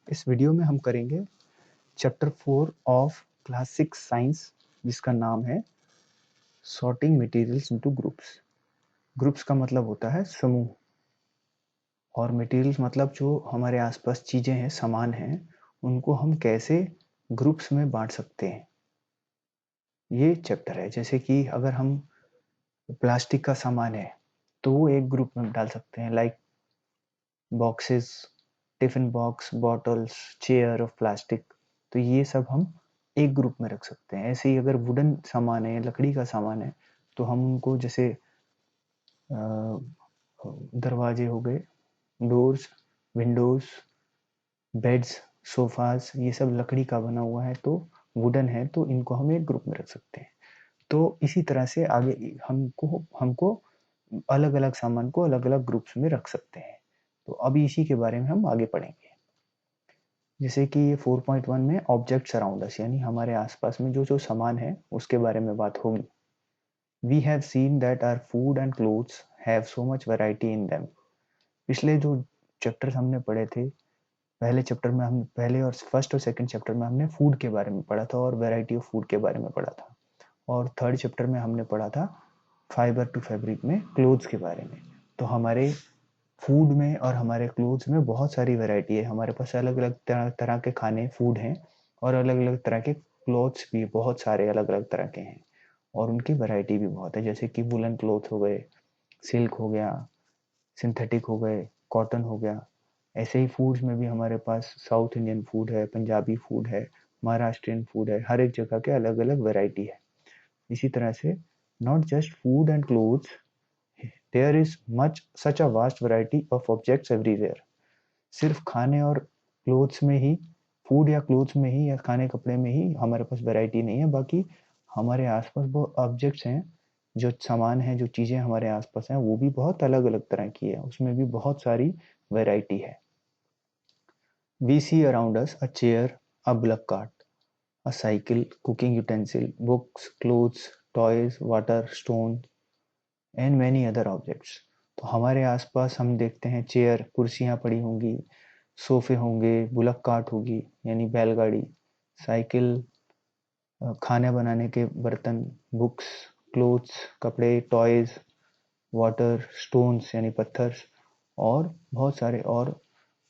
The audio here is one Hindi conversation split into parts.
इस वीडियो में हम करेंगे चैप्टर 4 ऑफ क्लास 6 साइंस, जिसका नाम है sorting materials into groups. Groups का मतलब होता है समूह, और मटेरियल्स मतलब जो हमारे आसपास चीज़ें हैं, सामान हैं, उनको हम कैसे ग्रुप्स में बांट सकते हैं, ये चैप्टर है। जैसे कि अगर हम प्लास्टिक का सामान है तो वो एक ग्रुप में डाल सकते हैं, like boxes, tiffin box, bottles, chair of plastic, तो ये सब हम एक ग्रुप में रख सकते हैं। ऐसे ही अगर वुडन सामान है, लकड़ी का सामान है, तो हम उनको जैसे दरवाजे हो गए, डोर्स, विंडोज, बेड्स, सोफाज, ये सब लकड़ी का बना हुआ है, तो वुडन है, तो इनको हम एक ग्रुप में रख सकते हैं। तो इसी तरह से आगे हमको हमको अलग अलग सामान को अलग अलग ग्रुप्स में रख सकते हैं। तो अभी इसी के बारे में हम आगे पढ़ेंगे। जैसे कि ये 4.1 में ऑब्जेक्ट्स अराउंड अस, यानी हमारे आसपास में जो जो सामान है उसके बारे में बात होगी। We have seen that our food and clothes have so much variety in them. पिछले जो चैप्टर्स हमने पढ़े थे, पहले और फर्स्ट और सेकंड चैप्टर में हमने फूड के बारे में पढ़ा था और वैरायटी ऑफ फूड के बारे में पढ़ा था, और थर्ड चैप्टर में हमने पढ़ा था फाइबर टू फैब्रिक में क्लोथ्स के बारे में। तो हमारे फूड में और हमारे क्लोथ्स में बहुत सारी वैरायटी है। हमारे पास अलग अलग तरह तरह के खाने, फूड हैं, और अलग अलग तरह के क्लोथ्स भी बहुत सारे अलग अलग तरह के हैं, और उनकी वैरायटी भी बहुत है। जैसे कि वुलन क्लोथ हो गए, सिल्क हो गया, सिंथेटिक हो गए, कॉटन हो गया। ऐसे ही फूड्स में भी हमारे पास साउथ इंडियन फूड है, पंजाबी फूड है, महाराष्ट्रियन फूड है, हर एक जगह के अलग अलग वैरायटी है। इसी तरह से not just food and clothes, there is much such a vast variety of objects everywhere. सिर्फ खाने और क्लोथ्स में ही, फूड या क्लोथ्स में ही या खाने कपड़े में ही हमारे पास वैरायटी नहीं है, बाकी हमारे आसपास वो ऑब्जेक्ट्स हैं, जो सामान है, जो चीज़ें हमारे आसपास हैं, वो भी बहुत अलग अलग तरह की है, उसमें भी बहुत सारी वैरायटी है। We see around us a chair, a bullock cart, a cycle, cooking utensil, books, clothes, toys, water, stone and many other objects। तो हमारे आसपास हम देखते हैं चेयर, कुर्सियाँ पड़ी होंगी, सोफे होंगे, बुलक कार्ट होगी यानी बैलगाड़ी, साइकिल, खाने बनाने के बर्तन, बुक्स, क्लोथ्स, कपड़े, टॉयज, वाटर, स्टोन्स यानी पत्थर, और बहुत सारे और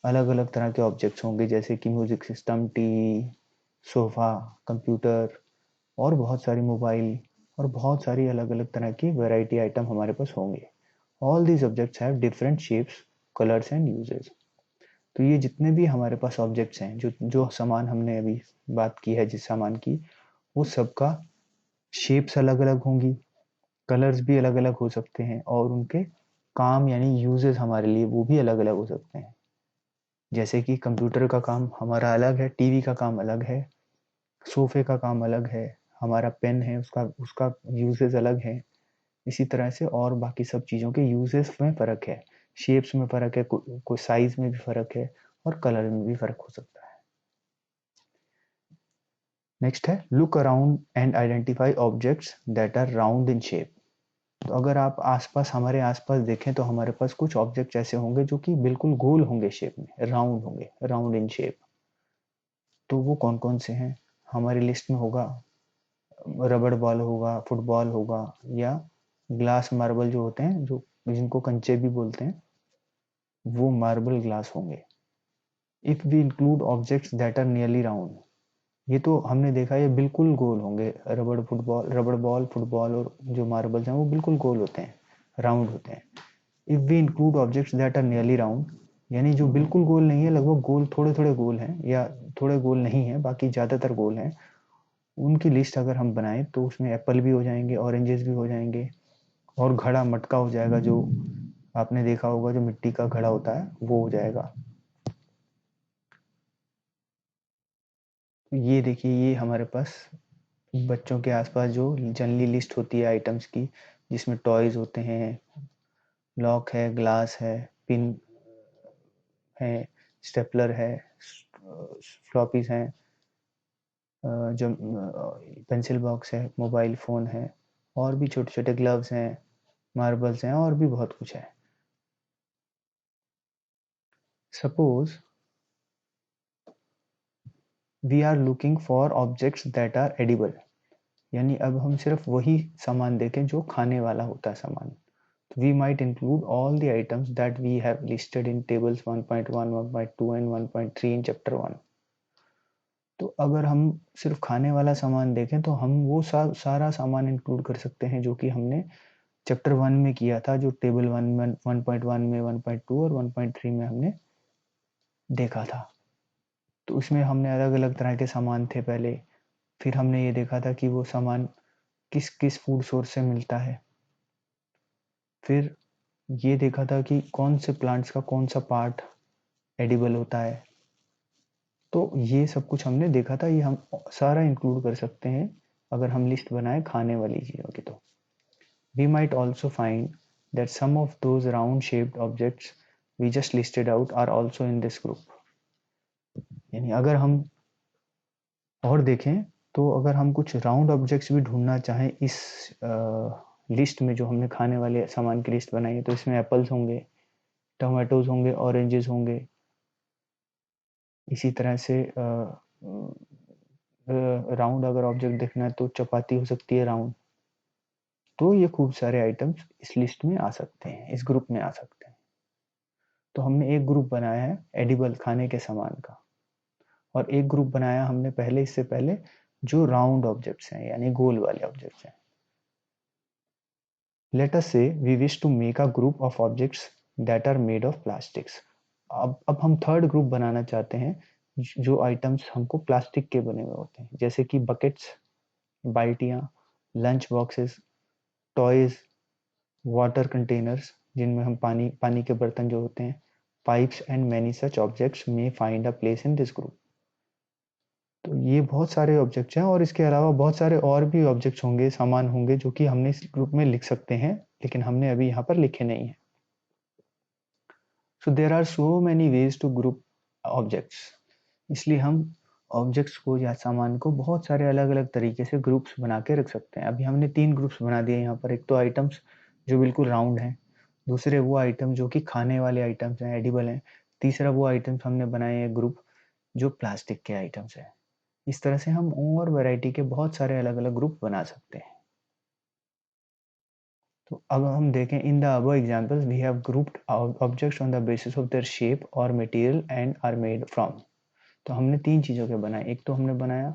अलग अलग तरह के ऑब्जेक्ट्स होंगे, जैसे कि music system, TV, sofa, computer, और बहुत सारी मोबाइल, और बहुत सारी अलग अलग तरह की वैरायटी आइटम हमारे पास होंगे। All these objects have different shapes, colours and uses. तो ये जितने भी हमारे पास ऑब्जेक्ट्स हैं, जो जो सामान हमने अभी बात की है, जिस सामान की, वो सबका शेप्स अलग अलग होंगी, कलर्स भी अलग अलग हो सकते हैं, और उनके काम यानी यूजेस हमारे लिए वो भी अलग अलग हो सकते हैं। जैसे कि कंप्यूटर का काम हमारा अलग है, टीवी का काम अलग है, सोफे का काम अलग है, हमारा पेन है, उसका उसका यूजेस अलग है। इसी तरह से और बाकी सब चीज़ों के यूजेस में फ़र्क है, शेप्स में फ़र्क है, कोई साइज में भी फ़र्क है, और कलर में भी फ़र्क हो सकता है। नेक्स्ट है look around and identify objects that are round in shape. तो अगर आप आसपास, हमारे आसपास देखें, तो हमारे पास कुछ ऑब्जेक्ट्स ऐसे होंगे जो कि बिल्कुल गोल होंगे शेप में, राउंड होंगे, राउंड इन शेप। तो वो कौन कौन से हैं हमारी लिस्ट में होगा? रबड़ बॉल होगा, फुटबॉल होगा, या ग्लास मार्बल जो होते हैं, जो जिनको कंचे भी बोलते हैं, वो मार्बल ग्लास होंगे। If we include objects that are nearly round, ये तो हमने देखा ये बिल्कुल गोल होंगे। रबड़ बॉल, फुटबॉल और जो मार्बल्स हैं वो बिल्कुल गोल होते हैं, राउंड होते हैं। If we include objects that are nearly round, यानी जो बिल्कुल गोल नहीं है, लगभग गोल, थोड़े थोड़े गोल हैं, या थोड़े गोल नहीं है, बाकी ज़्यादातर गोल हैं, उनकी लिस्ट अगर हम बनाएं तो उसमें एप्पल भी हो जाएंगे, ऑरेंजेस भी हो जाएंगे, और घड़ा, मटका हो जाएगा, जो आपने देखा होगा, जो मिट्टी का घड़ा होता है वो हो जाएगा। ये देखिए, ये हमारे पास बच्चों के आसपास जो जनरली लिस्ट होती है आइटम्स की, जिसमें टॉयज होते हैं, लॉक है, ग्लास है, पिन है, स्टेपलर है, फ्लॉपीज हैं, जो पेंसिल बॉक्स है, मोबाइल फ़ोन है, और भी छोटे छोटे ग्लव्स हैं, मार्बल्स हैं, और भी बहुत कुछ है। Suppose we are looking for objects that are edible, यानी अब हम सिर्फ वही सामान देखें जो खाने वाला होता है सामान. We might include all the items that we have listed in tables 1.1, 1.2 and 1.3 in chapter 1. तो अगर हम सिर्फ खाने वाला सामान देखें तो हम वो सारा सामान इंक्लूड कर सकते हैं जो कि हमने चैप्टर 1 में किया था, जो टेबल 1.1 में, 1.2 और 1.3 में हमने देखा था. तो उसमें हमने अलग अलग तरह के सामान थे पहले, फिर हमने ये देखा था कि वो सामान किस किस फूड सोर्स से मिलता है, फिर ये देखा था कि कौन से प्लांट्स का कौन सा पार्ट एडिबल होता है. तो ये सब कुछ हमने देखा था, ये हम सारा इंक्लूड कर सकते हैं अगर हम लिस्ट बनाए खाने वाली चीज़ों की. तो we might also find that some of those round shaped objects we just listed out are also in this group. यानी अगर हम और देखें तो अगर हम कुछ राउंड ऑब्जेक्ट्स भी ढूंढना चाहें इस लिस्ट में जो हमने खाने वाले सामान की लिस्ट बनाई है, तो इसमें एप्पल्स होंगे, टमाटोज होंगे, ऑरेंजेस होंगे. इसी तरह से राउंड अगर ऑब्जेक्ट देखना है तो चपाती हो सकती है राउंड. तो ये खूब सारे आइटम्स इस लिस्ट में आ सकते हैं, इस ग्रुप में आ सकते हैं. तो हमने एक ग्रुप बनाया है एडिबल खाने के सामान का, और एक ग्रुप बनाया हमने पहले, इससे पहले, जो राउंड ऑब्जेक्ट्स हैं यानी गोल वाले ऑब्जेक्ट्स हैं. Let us say we wish to make a group of objects that are made of plastics. अब हम थर्ड ग्रुप बनाना चाहते हैं जो आइटम्स हमको प्लास्टिक के बने हुए होते हैं, जैसे कि बकेट्स, बाल्टियाँ, lunch boxes, toys, water containers जिनमें हम पानी के बर्तन जो होते हैं, pipes and many such objects may find a place in this group. तो ये बहुत सारे ऑब्जेक्ट्स हैं, और इसके अलावा बहुत सारे और भी ऑब्जेक्ट्स होंगे, सामान होंगे जो कि हमने इस ग्रुप में लिख सकते हैं, लेकिन हमने अभी यहाँ पर लिखे नहीं है. So there are so many ways to group objects. इसलिए हम ऑब्जेक्ट्स को या सामान को बहुत सारे अलग अलग तरीके से ग्रुप्स बना के रख सकते हैं. अभी हमने 3 ग्रुप्स बना दिए यहाँ पर. एक तो आइटम्स जो बिल्कुल राउंड हैं, दूसरे वो आइटम जो कि खाने वाले आइटम्स हैं, एडिबल हैं, तीसरा वो आइटम्स हमने बनाए हैं ग्रुप जो प्लास्टिक के आइटम्स हैं. इस तरह से हम और वैरायटी के बहुत सारे अलग अलग ग्रुप बना सकते हैं. तो अब हम देखें, in the above examples we have grouped objects on the basis of their shape और material and are made from. तो हमने 3 चीज़ों के बनाए. एक तो हमने बनाया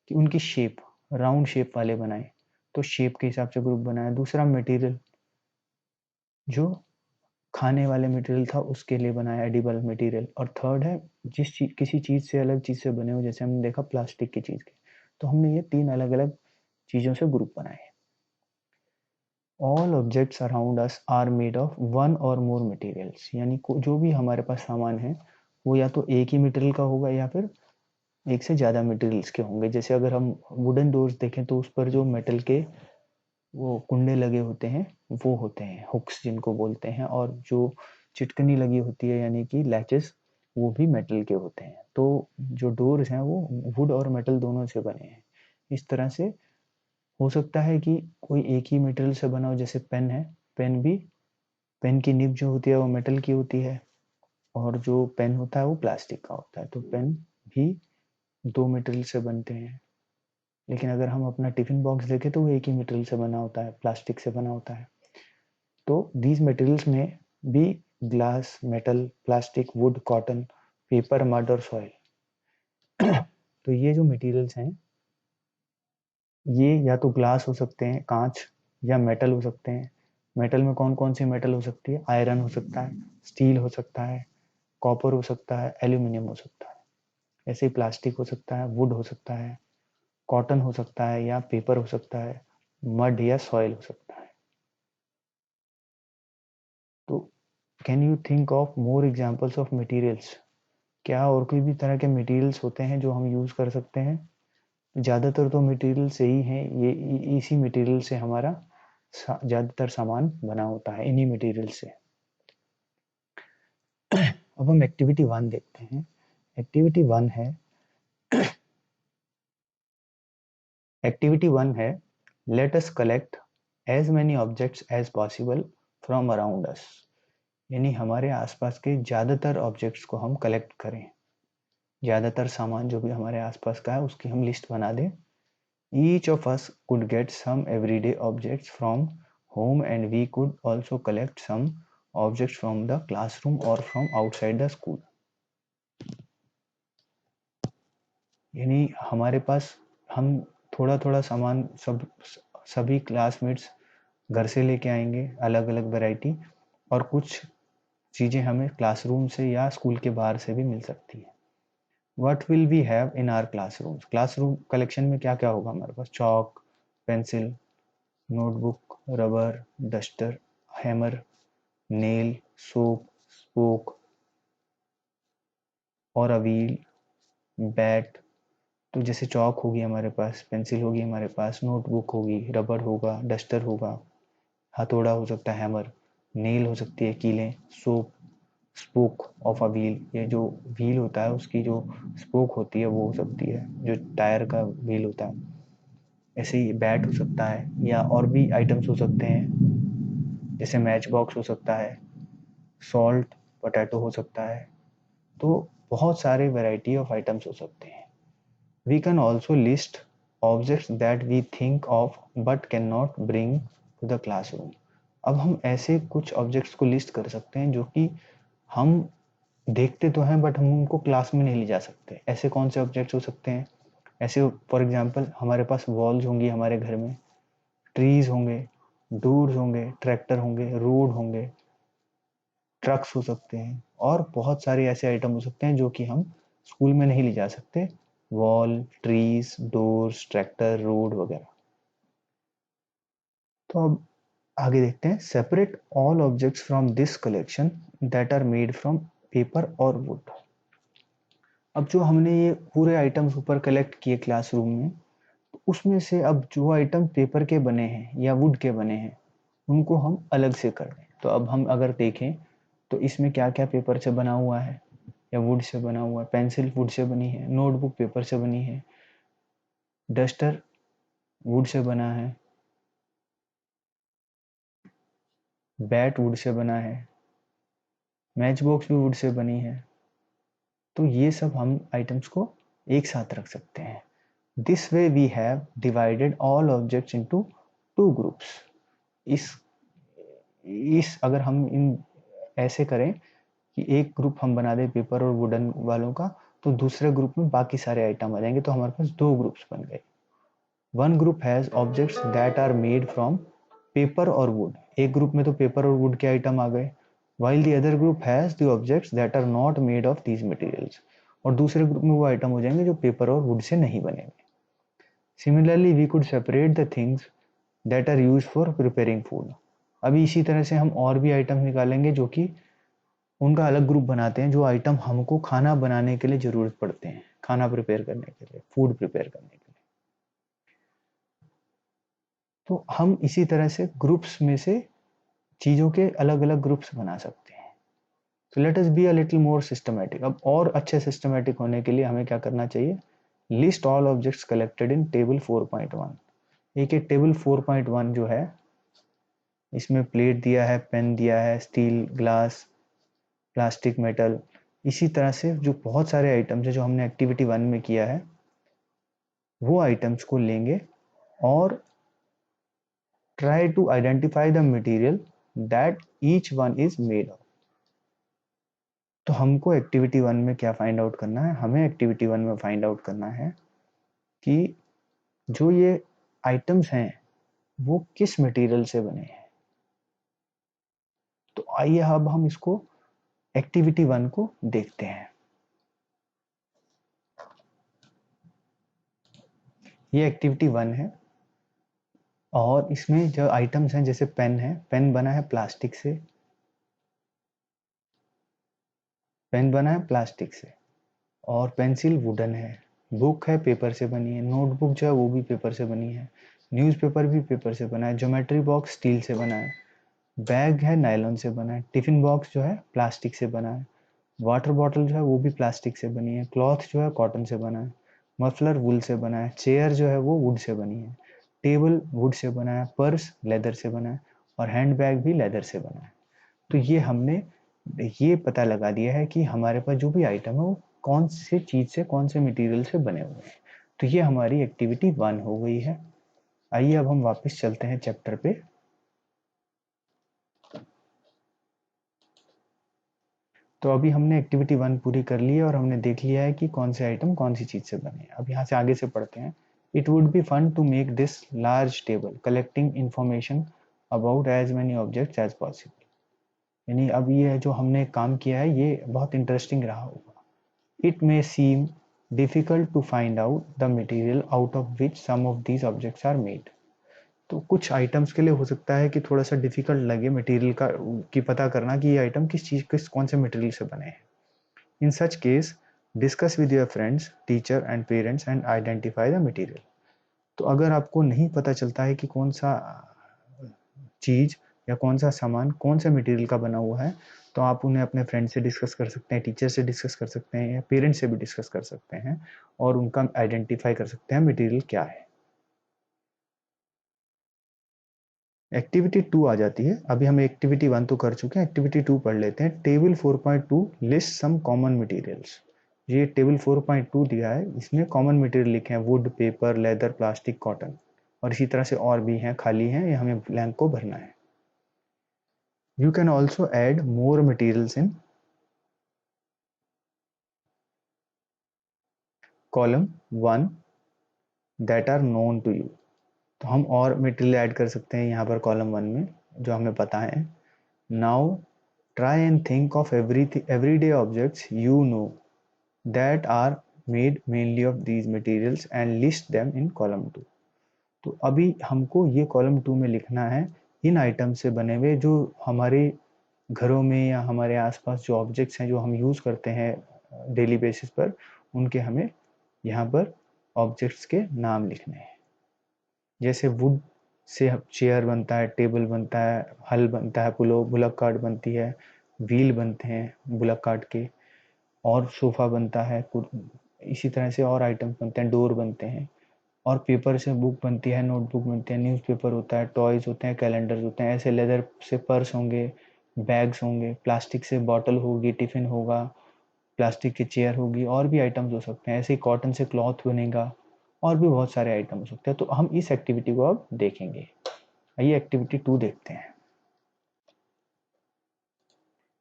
कि उनकी शेप, राउंड शेप वाले बनाए, तो शेप के हिसाब से ग्रुप बनाया. दूसरा मटेरियल, जो खाने वाले मटेरियल था उसके लिए बनाया, एडिबल मटेरियल. और थर्ड है किसी चीज़ से, अलग चीज़ से बने हो, जैसे हमने देखा प्लास्टिक की चीज़ के. तो हमने ये 3 अलग अलग चीज़ों से ग्रुप बनाए. All objects around us are made of one or more materials. यानी जो भी हमारे पास सामान है वो या तो एक ही मटेरियल का होगा या फिर एक से ज़्यादा मटेरियल्स के होंगे. जैसे अगर हम वुडन डोर्स देखें तो उस पर जो मेटल के वो कुंडे लगे होते हैं वो होते हैं हुक्स जिनको बोलते हैं, और जो चिटकनी लगी होती है यानी कि लैचेस, वो भी मेटल के होते हैं. तो जो डोर्स हैं वो वुड और मेटल दोनों से बने हैं. इस तरह से हो सकता है कि कोई एक ही मटेरियल से बना हो, जैसे पेन है, पेन की निब जो होती है वो मेटल की होती है, और जो पेन होता है वो प्लास्टिक का होता है. तो पेन भी 2 मटेरियल से बनते हैं. लेकिन अगर हम अपना टिफिन बॉक्स देखें तो वो एक ही मटेरियल से बना होता है, प्लास्टिक से बना होता है. तो दीज मटेरियल्स में भी glass, metal, plastic, would, cotton, paper, mud और सॉइल. तो ये जो मटेरियल्स हैं ये या तो ग्लास हो सकते हैं, कांच, या मेटल हो सकते हैं. मेटल में कौन कौन सी मेटल हो सकती है? आयरन हो सकता है, स्टील हो सकता है, कॉपर हो सकता है, एल्यूमिनियम हो सकता है. ऐसे ही प्लास्टिक हो सकता है, वुड हो सकता है, कॉटन हो सकता है, या पेपर हो सकता है, मड या सॉइल हो सकता है. तो can you think of more examples of materials? क्या और कोई भी तरह के मटेरियल्स होते हैं जो हम यूज कर सकते हैं? ज़्यादातर तो मटेरियल से ही हैं, ये इसी मटेरियल से हमारा ज़्यादातर सामान बना होता है, इन्हीं मटेरियल से. अब हम एक्टिविटी 1 देखते हैं. एक्टिविटी 1 है let us collect as many objects as possible from around us. यानी हमारे आसपास के ज़्यादातर ऑब्जेक्ट्स को हम कलेक्ट करें. ज़्यादातर सामान जो भी हमारे आसपास का है उसकी हम लिस्ट बना दें। Each of us could get some everyday objects from home and we could also collect some objects from the classroom or from outside the school. यानी हमारे पास हम थोड़ा थोड़ा सामान सभी क्लासमेट्स घर से लेके आएंगे, अलग अलग वैरायटी, और कुछ चीज़ें हमें क्लासरूम से या स्कूल के बाहर से भी मिल सकती है। What will we have in our classrooms? Classroom collection में क्या क्या होगा हमारे पास? Chalk, pencil, notebook, rubber, duster, hammer, nail, soap, spoke और अ व्हील, बैट। तो जैसे चॉक होगी हमारे पास, पेंसिल होगी हमारे पास, नोटबुक होगी, रबर होगा, डस्टर होगा, हथौड़ा हो सकता है, हैमर, नेल हो सकती है, कीलें, soap, spoke of a wheel, ये जो व्हील होता है उसकी जो स्पोक होती है वो हो सकती है, जो टायर का व्हील होता है। ऐसे ही बैट हो सकता है, या और भी आइटम्स हो सकते हैं, जैसे मैच बॉक्स हो सकता है, सॉल्ट पोटैटो हो सकता है। तो बहुत सारे वैरायटी ऑफ आइटम्स हो सकते हैं। We can also list objects that we think of but can not bring to the classroom. अब हम ऐसे कुछ ऑब्जेक्ट्स को लिस्ट कर सकते हैं जो कि हम देखते तो हैं बट हम उनको क्लास में नहीं ले जा सकते। ऐसे कौन से ऑब्जेक्ट्स हो सकते हैं? ऐसे फॉर एग्जांपल हमारे पास वॉल्स होंगी हमारे घर में, ट्रीज होंगे, डोर्स होंगे, ट्रैक्टर होंगे, रोड होंगे, ट्रक्स हो सकते हैं, और बहुत सारे ऐसे आइटम हो सकते हैं जो कि हम स्कूल में नहीं ले जा सकते। Wall, trees, doors, tractor, road वगैरह। तो अब आगे देखते हैं। Separate all objects from this collection that are made from paper or wood. अब जो हमने ये पूरे आइटम्स ऊपर कलेक्ट किए क्लासरूम में, तो उसमें से अब जो आइटम पेपर के बने हैं या वुड के बने हैं उनको हम अलग से कर दें। तो अब हम अगर देखें तो इसमें क्या क्या पेपर से बना हुआ है या वुड से बना हुआ है। पेंसिल वुड से बनी है, नोटबुक पेपर से बनी है, डस्टर वुड से बना है, बैट वुड से बना है, मैच बॉक्स भी वुड से बनी है। तो ये सब हम आइटम्स को एक साथ रख सकते हैं। This way we have divided all objects into two groups. इस अगर हम इन ऐसे करें कि एक ग्रुप हम बना दें पेपर और वुडन वालों का, तो दूसरे ग्रुप में बाकी सारे आइटम आ जाएंगे, तो हमारे पास दो ग्रुप्स बन गए। One group has objects that are made from paper or wood. एक ग्रुप में तो पेपर और वुड के आइटम आ गए, while the other group has the objects that are not made of these materials। और दूसरे ग्रुप में वो आइटम हो जाएंगे जो पेपर और वुड से नहीं बनेंगे। Similarly, we could separate the things that are used for preparing food। अभी इसी तरह से हम और भी आइटम निकालेंगे जो कि उनका अलग ग्रुप बनाते हैं, जो आइटम हमको खाना बनाने के लिए जरूरत पड़ते हैं, खाना प्रिपेयर करने के लिए, फूड प्रिपेयर करने के लिए। तो हम इसी तरह से ग्रुप्स में से चीज़ों के अलग अलग ग्रुप्स बना सकते हैं। तो let us be a little more systematic. अब और अच्छे सिस्टमैटिक होने के लिए हमें क्या करना चाहिए? List all objects collected in table 4.1। एक टेबल 4.1 जो है, इसमें प्लेट दिया है, पेन दिया है, स्टील, ग्लास, प्लास्टिक, मेटल। इसी तरह से जो बहुत सारे आइटम्स है जो हमने एक्टिविटी 1 में किया है, वो आइटम्स को लेंगे और try to identify the material that each one is made of. तो हमको एक्टिविटी 1 में क्या फाइंड आउट करना है? हमें एक्टिविटी 1 में फाइंड आउट करना है कि जो ये आइटम्स हैं वो किस मटेरियल से बने हैं। तो आइए अब हम इसको एक्टिविटी 1 को देखते हैं। ये एक्टिविटी 1 है और इसमें जो आइटम्स हैं, जैसे पेन है, पेन बना है प्लास्टिक से, पेन बना है प्लास्टिक से, और पेंसिल वुडन है, बुक है पेपर से बनी है, नोटबुक जो है वो भी पेपर से बनी है, न्यूज़पेपर भी पेपर से बना है, ज्योमेट्री बॉक्स स्टील से बना है, बैग है नायलॉन से बना है, टिफिन बॉक्स जो है प्लास्टिक से बना है, वाटर बॉटल जो है वो भी प्लास्टिक से बनी है, क्लॉथ जो है कॉटन से बना है, मफलर वुल से बना है, चेयर जो है वो वुड से बनी है, टेबल वुड से बना है, पर्स लेदर से बना है, और हैंड बैग भी लेदर से बना है। तो ये हमने ये पता लगा दिया है कि हमारे पास जो भी आइटम है वो कौन से चीज से, कौन से मटेरियल से बने हुए हैं। तो ये हमारी एक्टिविटी 1 हो गई है। आइए अब हम वापस चलते हैं चैप्टर पे। तो अभी हमने एक्टिविटी 1 पूरी कर ली है और हमने देख लिया है कि कौन से आइटम कौन सी चीज से बने। अब यहाँ से आगे से पढ़ते हैं। It would be fun to make this large table collecting information about as many objects as possible. यानी अब ये जो हमने काम किया है ये बहुत इंटरेस्टिंग रहा होगा। It may seem difficult to find out the material out of which some of these objects are made. तो कुछ आइटम्स के लिए हो सकता है कि थोड़ा सा डिफिकल्ट लगे मटेरियल का कि पता करना कि ये आइटम किस कौन से मटेरियल से बने हैं। In such case discuss with your friends, teacher and parents and identify the material. तो अगर आपको नहीं पता चलता है कि कौन सा चीज या कौन सा सामान कौन से मटेरियल का बना हुआ है, तो आप उन्हें अपने फ्रेंड से डिस्कस कर सकते हैं, टीचर से डिस्कस कर सकते हैं या पेरेंट्स से भी डिस्कस कर सकते हैं और उनका आइडेंटिफाई कर सकते हैं मटेरियल क्या है। एक्टिविटी 2 आ जाती है। अभी हम एक्टिविटी 1 तो कर चुके हैं, एक्टिविटी 2 पढ़ लेते हैं। Table 4.2 list some common materials. ये टेबल 4.2 दिया है, इसमें कॉमन मटेरियल लिखे हैं wood, paper, leather, plastic, cotton और इसी तरह से और भी हैं खाली हैं, ये हमें ब्लैंक को भरना है। You can also add more materials in column 1 that are known to you. तो हम और मटेरियल ऐड कर सकते हैं यहाँ पर कॉलम 1 में जो हमें पता है। Now try and think of everyday objects you know that are made mainly of these materials and list them in column 2। तो अभी हमको ये कॉलम 2 में लिखना है इन आइटम से बने हुए जो हमारे घरों में या हमारे आसपास जो ऑब्जेक्ट्स हैं जो हम यूज़ करते हैं डेली बेसिस पर, उनके हमें यहाँ पर ऑब्जेक्ट्स के नाम लिखने हैं। जैसे वुड से चेयर बनता है, टेबल बनता है, हल बनता है, बुलक कार्ट बनती है, व्हील बनते हैं बुलक कार्ट के, और सोफा बनता है। इसी तरह से और आइटम्स बनते हैं, डोर बनते हैं। और पेपर से बुक बनती है, नोटबुक बनती है, न्यूज़पेपर होता है, टॉयज होते हैं, कैलेंडर्स होते हैं। ऐसे लेदर से पर्स होंगे, बैग्स होंगे, प्लास्टिक से बॉटल होगी, टिफिन होगा, प्लास्टिक की चेयर होगी, और भी आइटम्स हो सकते हैं। ऐसे ही कॉटन से क्लॉथ बनेगा और भी बहुत सारे आइटम हो सकते हैं। तो हम इस एक्टिविटी को अब देखेंगे। आइए एक्टिविटी 2 देखते हैं।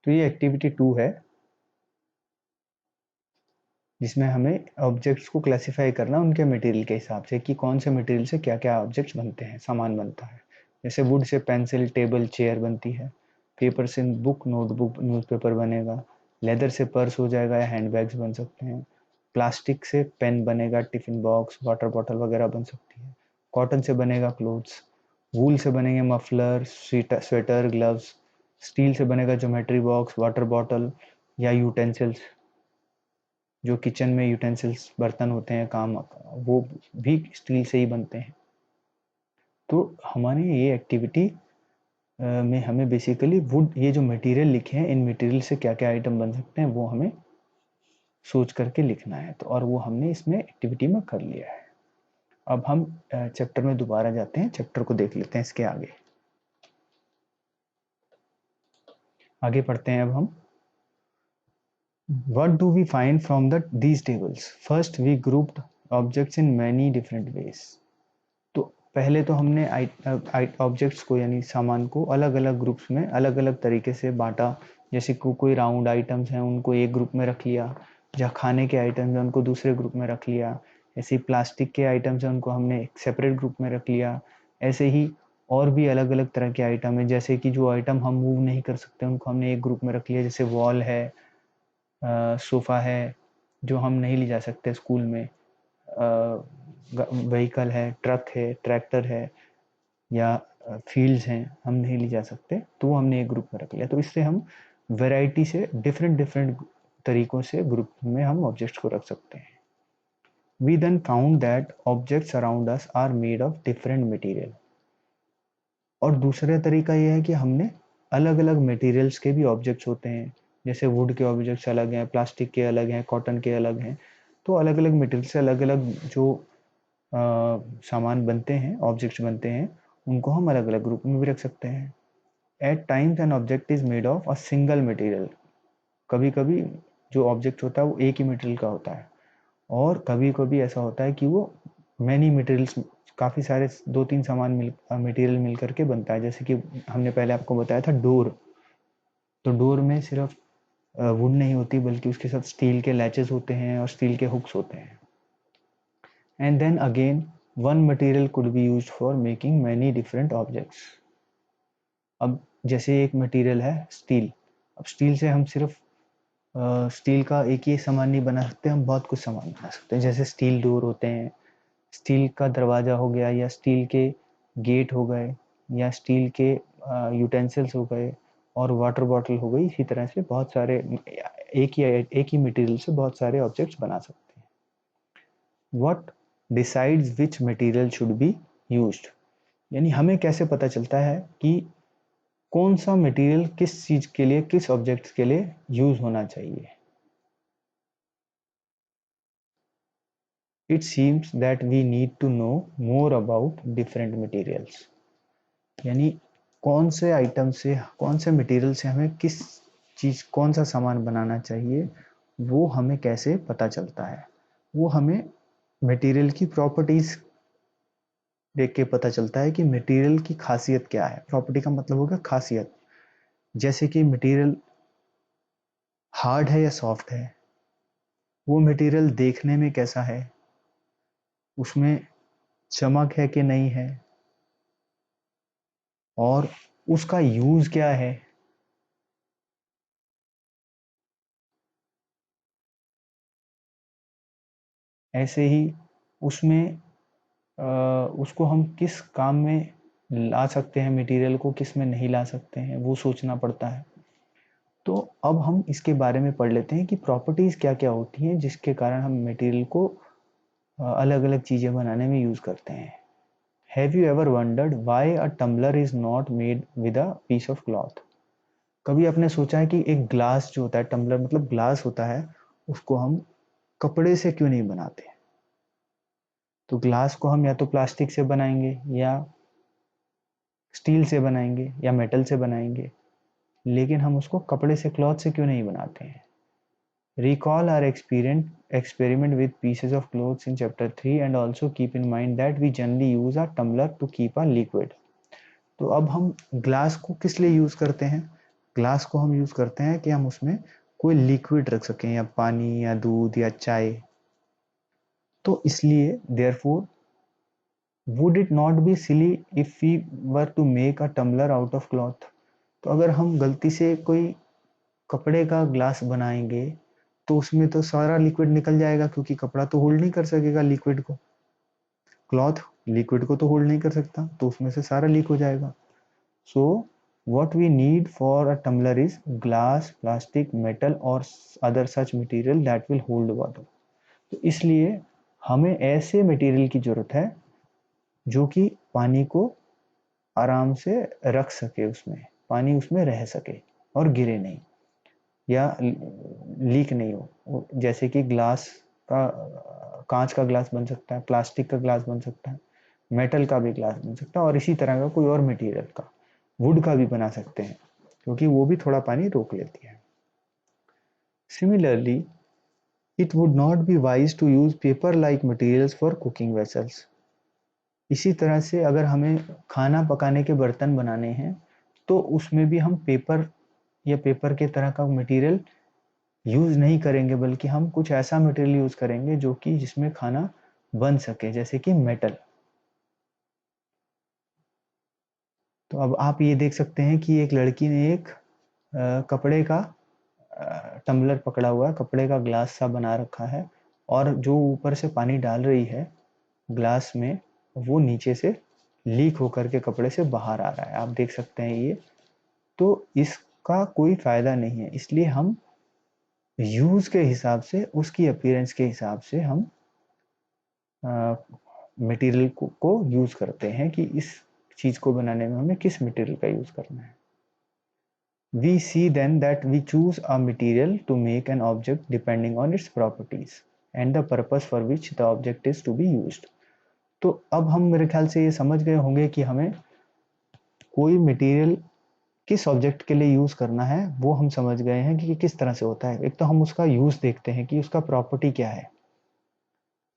तो ये एक्टिविटी 2 है जिसमें हमें ऑब्जेक्ट्स को क्लासिफाई करना उनके मटेरियल के हिसाब से कि कौन से मटेरियल से क्या क्या ऑब्जेक्ट्स बनते हैं, सामान बनता है। जैसे would say pencil, table, chair बनती है। पेपर से बुक, नोटबुक, न्यूज़पेपर बनेगा। लेदर से पर्स हो जाएगा या हैंड बैग्स बन सकते हैं। प्लास्टिक से पेन बनेगा, टिफिन बॉक्स, वाटर बॉटल वगैरह बन सकती है। कॉटन से बनेगा क्लोथ्स। वूल से बनेंगे मफलर, स्वेटर, ग्लव्स। स्टील से बनेगा ज्योमेट्री बॉक्स, वाटर बॉटल या यूटेंसिल्स। जो किचन में यूटेंसिल्स बर्तन होते हैं काम, वो भी स्टील से ही बनते हैं। तो हमारी ये एक्टिविटी में हमें बेसिकली वुड, ये जो मटेरियल लिखे हैं इन मटेरियल से क्या क्या आइटम बन सकते हैं वो हमें सोच करके लिखना है। तो और वो हमने इसमें एक्टिविटी में कर लिया है। अब हम चैप्टर में दोबारा जाते हैं, चैप्टर को देख लेते हैं इसके आगे। आगे पढ़ते हैं अब हम। What do we find from these tables? First, we grouped objects in many different ways. तो पहले तो हमने ऑब्जेक्ट्स को यानी सामान को अलग अलग ग्रुप्स में अलग अलग तरीके से बांटा। जैसे कोई राउंड आइटम्स हैं उनको एक ग्रुप में रख लिया, जहाँ खाने के आइटम्स हैं उनको दूसरे ग्रुप में रख लिया। ऐसे प्लास्टिक के आइटम्स हैं उनको हमने एक सेपरेट ग्रुप में रख लिया। ऐसे ही और भी अलग अलग तरह के आइटम है, जैसे कि जो आइटम हम मूव नहीं कर सकते उनको हमने एक ग्रुप में रख लिया। जैसे वॉल है, सोफ़ा है जो हम नहीं ले जा सकते स्कूल में, व्हीकल है, ट्रक है, ट्रैक्टर है, या फील्ड्स हैं हम नहीं ले जा सकते, तो वो हमने एक ग्रुप में रख लिया। तो इससे हम वैरायटी से डिफरेंट डिफरेंट तरीकों से ग्रुप में हम ऑब्जेक्ट्स को रख सकते हैं। We then found that objects around us are made of different material. और दूसरा तरीका ये है कि हमने अलग अलग मटेरियल्स के भी ऑब्जेक्ट्स होते हैं। जैसे वुड के ऑब्जेक्ट्स अलग हैं, प्लास्टिक के अलग हैं, कॉटन के अलग हैं। तो अलग अलग मटेरियल से अलग अलग जो सामान बनते हैं, ऑब्जेक्ट्स बनते हैं, उनको हम अलग अलग ग्रुप में भी रख सकते हैं। At times an object is made of a single material. कभी कभी जो ऑब्जेक्ट होता है वो एक ही मटेरियल का होता है, और कभी कभी ऐसा होता है कि वो मैनी मटेरियल्स, काफ़ी सारे 2-3 सामान मटेरियल मिल करके बनता है। जैसे कि हमने पहले आपको बताया था डोर, तो डोर में सिर्फ वुड नहीं होती बल्कि उसके साथ स्टील के लैचेस होते हैं और स्टील के हुक्स होते हैं। And then again one material could be used for making many different objects. अब जैसे एक मटेरियल है स्टील, अब स्टील से हम सिर्फ स्टील का एक ही सामान नहीं बना सकते, हम बहुत कुछ सामान बना सकते हैं। जैसे स्टील डोर होते हैं, स्टील का दरवाज़ा हो गया, या स्टील के गेट हो गए, या स्टील के यूटेंसिल्स हो गए, और वाटर बॉटल हो गई। इसी तरह से बहुत सारे एक ही मटेरियल से बहुत सारे ऑब्जेक्ट्स बना सकते हैं। What decides which material should be used, यानी हमें कैसे पता चलता है कि कौन सा मटेरियल किस चीज़ के लिए, किस ऑब्जेक्ट के लिए यूज होना चाहिए। It seems that we need to know more about different materials, यानी कौन से आइटम से, कौन से मटेरियल से हमें किस चीज़, कौन सा सामान बनाना चाहिए, वो हमें कैसे पता चलता है। वो हमें मटेरियल की प्रॉपर्टीज देख के पता चलता है कि मटेरियल की खासियत क्या है। प्रॉपर्टी का मतलब होगा खासियत। जैसे कि मटेरियल हार्ड है या सॉफ्ट है, वो मटेरियल देखने में कैसा है, उसमें चमक है कि नहीं है, और उसका यूज क्या है। ऐसे ही उसमें उसको हम किस काम में ला सकते हैं, मटेरियल को किस में नहीं ला सकते हैं, वो सोचना पड़ता है। तो अब हम इसके बारे में पढ़ लेते हैं कि प्रॉपर्टीज क्या क्या होती हैं जिसके कारण हम मटेरियल को अलग अलग चीज़ें बनाने में यूज करते हैं। Have you ever wondered why a tumbler is not made with a piece of cloth. कभी आपने सोचा है कि एक ग्लास जो होता है, टम्बलर मतलब ग्लास होता है, उसको हम कपड़े से क्यों नहीं बनाते। तो ग्लास को हम या तो प्लास्टिक से बनाएंगे, या स्टील से बनाएंगे, या मेटल से बनाएंगे, लेकिन हम उसको कपड़े से, क्लॉथ से क्यों नहीं बनाते हैं। Recall our experiment with pieces of clothes in chapter 3 and also keep in mind that we generally use a tumbler to keep a liquid. तो अब हम ग्लास को किस लिए यूज करते हैं। ग्लास को हम यूज करते हैं कि हम उसमें कोई लिक्विड रख सकें, या पानी या दूध या चाय। तो इसलिए therefore would it not be silly if we were to make a tumbler out of cloth। तो अगर हम गलती से कोई कपड़े का ग्लास बनाएंगे तो उसमें तो सारा लिक्विड निकल जाएगा, क्योंकि कपड़ा तो होल्ड नहीं कर सकेगा लिक्विड को, क्लॉथ लिक्विड को तो होल्ड नहीं कर सकता, तो उसमें से सारा लीक हो जाएगा। सो what we need for a tumbler is glass, plastic, metal और other such material that will hold water। तो इसलिए हमें ऐसे मटेरियल की जरूरत है जो कि पानी को आराम से रख सके, उसमें पानी उसमें रह सके और गिरे नहीं, या लीक नहीं हो। जैसे कि ग्लास का, कांच का ग्लास बन सकता है, प्लास्टिक का ग्लास बन सकता है, मेटल का भी ग्लास बन सकता है, और इसी तरह का कोई और मटेरियल का, वुड का भी बना सकते हैं, क्योंकि वो भी थोड़ा पानी रोक लेती है। Similarly it would not be wise to use paper like materials for cooking vessels. इसी तरह से अगर हमें खाना पकाने के बर्तन बनाने हैं तो उसमें भी हम पेपर या पेपर के तरह का मटेरियल यूज नहीं करेंगे, बल्कि हम कुछ ऐसा मटेरियल यूज करेंगे जो कि जिसमें खाना बन सके, जैसे कि मेटल। तो अब आप ये देख सकते हैं कि एक लड़की ने एक कपड़े का टम्बलर पकड़ा हुआ है, कपड़े का ग्लास सा बना रखा है, और जो ऊपर से पानी डाल रही है ग्लास में, वो नीचे से लीक होकर के कपड़े से बाहर आ रहा है, आप देख सकते हैं ये। तो इसका कोई फायदा नहीं है, इसलिए हम यूज के हिसाब से, उसकी अपीयरेंस के हिसाब से हम मटेरियल को यूज करते हैं कि इस चीज को बनाने में हमें किस मटेरियल का यूज करना है। We see then that we choose a material to make an object depending on its properties and the purpose for which the object is to be used। तो अब हम मेरे ख्याल से ये समझ गए होंगे कि हमें कोई मटेरियल किस ऑब्जेक्ट के लिए यूज करना है वो हम समझ गए हैं कि किस तरह से होता है। एक तो हम उसका यूज देखते हैं कि उसका प्रॉपर्टी क्या है।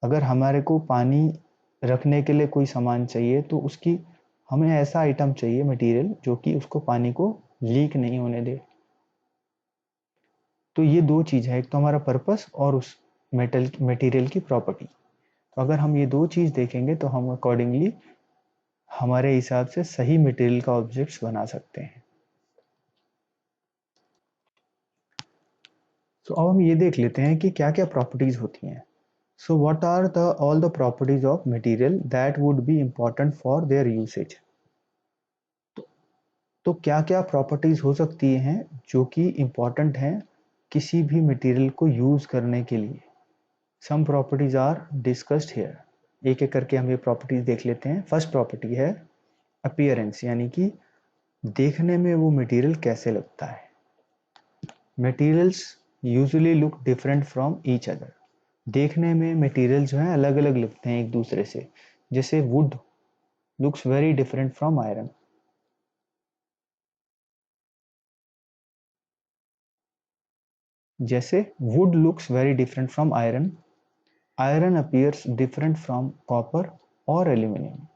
अगर हमारे को पानी रखने के लिए कोई सामान चाहिए तो उसकी हमें ऐसा आइटम चाहिए, मटेरियल, जो कि उसको पानी को लीक नहीं होने दे। तो ये दो चीज है, एक तो हमारा पर्पस और उस मेटल मटेरियल की प्रॉपर्टी। तो अगर हम ये दो चीज देखेंगे तो हम अकॉर्डिंगली हमारे हिसाब से सही मटेरियल का ऑब्जेक्ट्स बना सकते हैं। तो अब हम ये देख लेते हैं कि क्या क्या प्रॉपर्टीज होती हैं। So what are the all the properties of material that would be important for their usage. तो क्या क्या प्रॉपर्टीज हो सकती हैं जो कि इंपॉर्टेंट हैं किसी भी मटेरियल को यूज करने के लिए। Some properties are discussed here. एक एक करके हम ये प्रॉपर्टीज देख लेते हैं। फर्स्ट प्रॉपर्टी है अपीयरेंस, यानी कि देखने में वो मटेरियल कैसे लगता है। Materials usually look different from each other. देखने में मटेरियल जो है अलग अलग लगते हैं एक दूसरे से। जैसे wood looks very different from iron. जैसे wood looks very different from iron, iron appears different from copper और एल्यूमिनियम।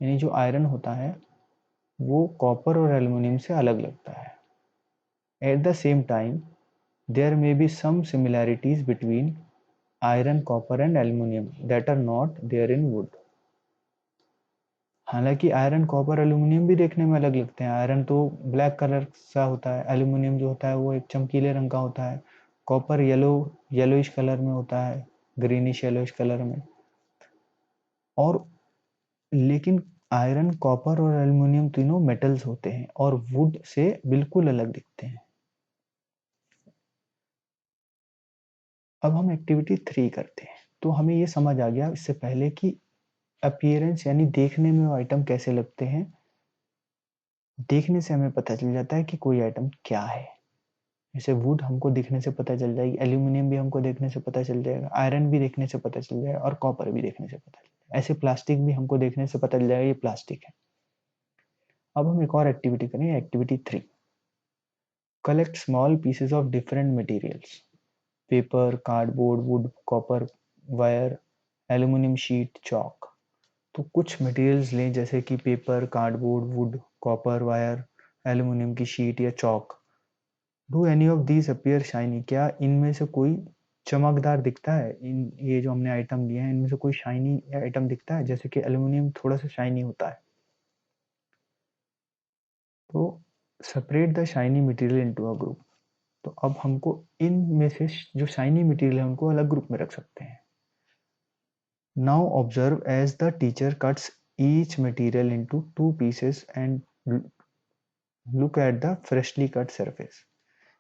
यानी जो आयरन होता है वो कॉपर और एल्यूमिनियम से अलग लगता है। At the same time there may be some similarities between iron, copper and aluminium that are not there in wood. हालांकि आयरन, कॉपर, एल्यूमिनियम भी देखने में अलग लगते हैं। आयरन तो ब्लैक कलर सा होता है, एल्यूमिनियम जो होता है वो एक चमकीले रंग का होता है, कॉपर येलोइश कलर में होता है, ग्रीनिश येलोइश कलर में। और लेकिन आयरन, कॉपर और एल्यूमिनियम तीनों मेटल्स होते हैं और वुड से बिल्कुल अलग दिखते हैं। अब हम एक्टिविटी 3 करते हैं। तो हमें ये समझ आ गया इससे पहले कि अपीयरेंस यानी देखने में वो आइटम कैसे लगते हैं। देखने से हमें पता चल जाता है कि कोई आइटम क्या है। जैसे वुड हमको देखने से पता चल जाएगी, एल्यूमिनियम भी हमको देखने से पता चल जाएगा, आयरन भी देखने से पता चल जाएगा और कॉपर भी देखने से पता चल जाएगा। ऐसे प्लास्टिक भी हमको देखने से पता चल जाएगा ये प्लास्टिक है। अब हम एक और एक्टिविटी करेंगे, activity 3। Collect small pieces of different materials. Paper, cardboard, would, copper wire, aluminium sheet, chalk. तो कुछ मटेरियल्स लें जैसे कि paper, cardboard, would, copper wire, aluminium की शीट या chalk. Do any of these appear shiny. क्या इनमें से कोई चमकदार दिखता है। इन ये जो हमने आइटम लिए हैं इनमें से कोई शाइनी आइटम दिखता है। जैसे कि एल्यूमिनियम थोड़ा सा शाइनी होता है। तो separate the shiny material into a group. तो अब हमको इनमें से जो शाइनी मटेरियल है उनको अलग ग्रुप में रख सकते हैं। Now observe as the teacher cuts each material into 2 pieces and look at the freshly cut surface.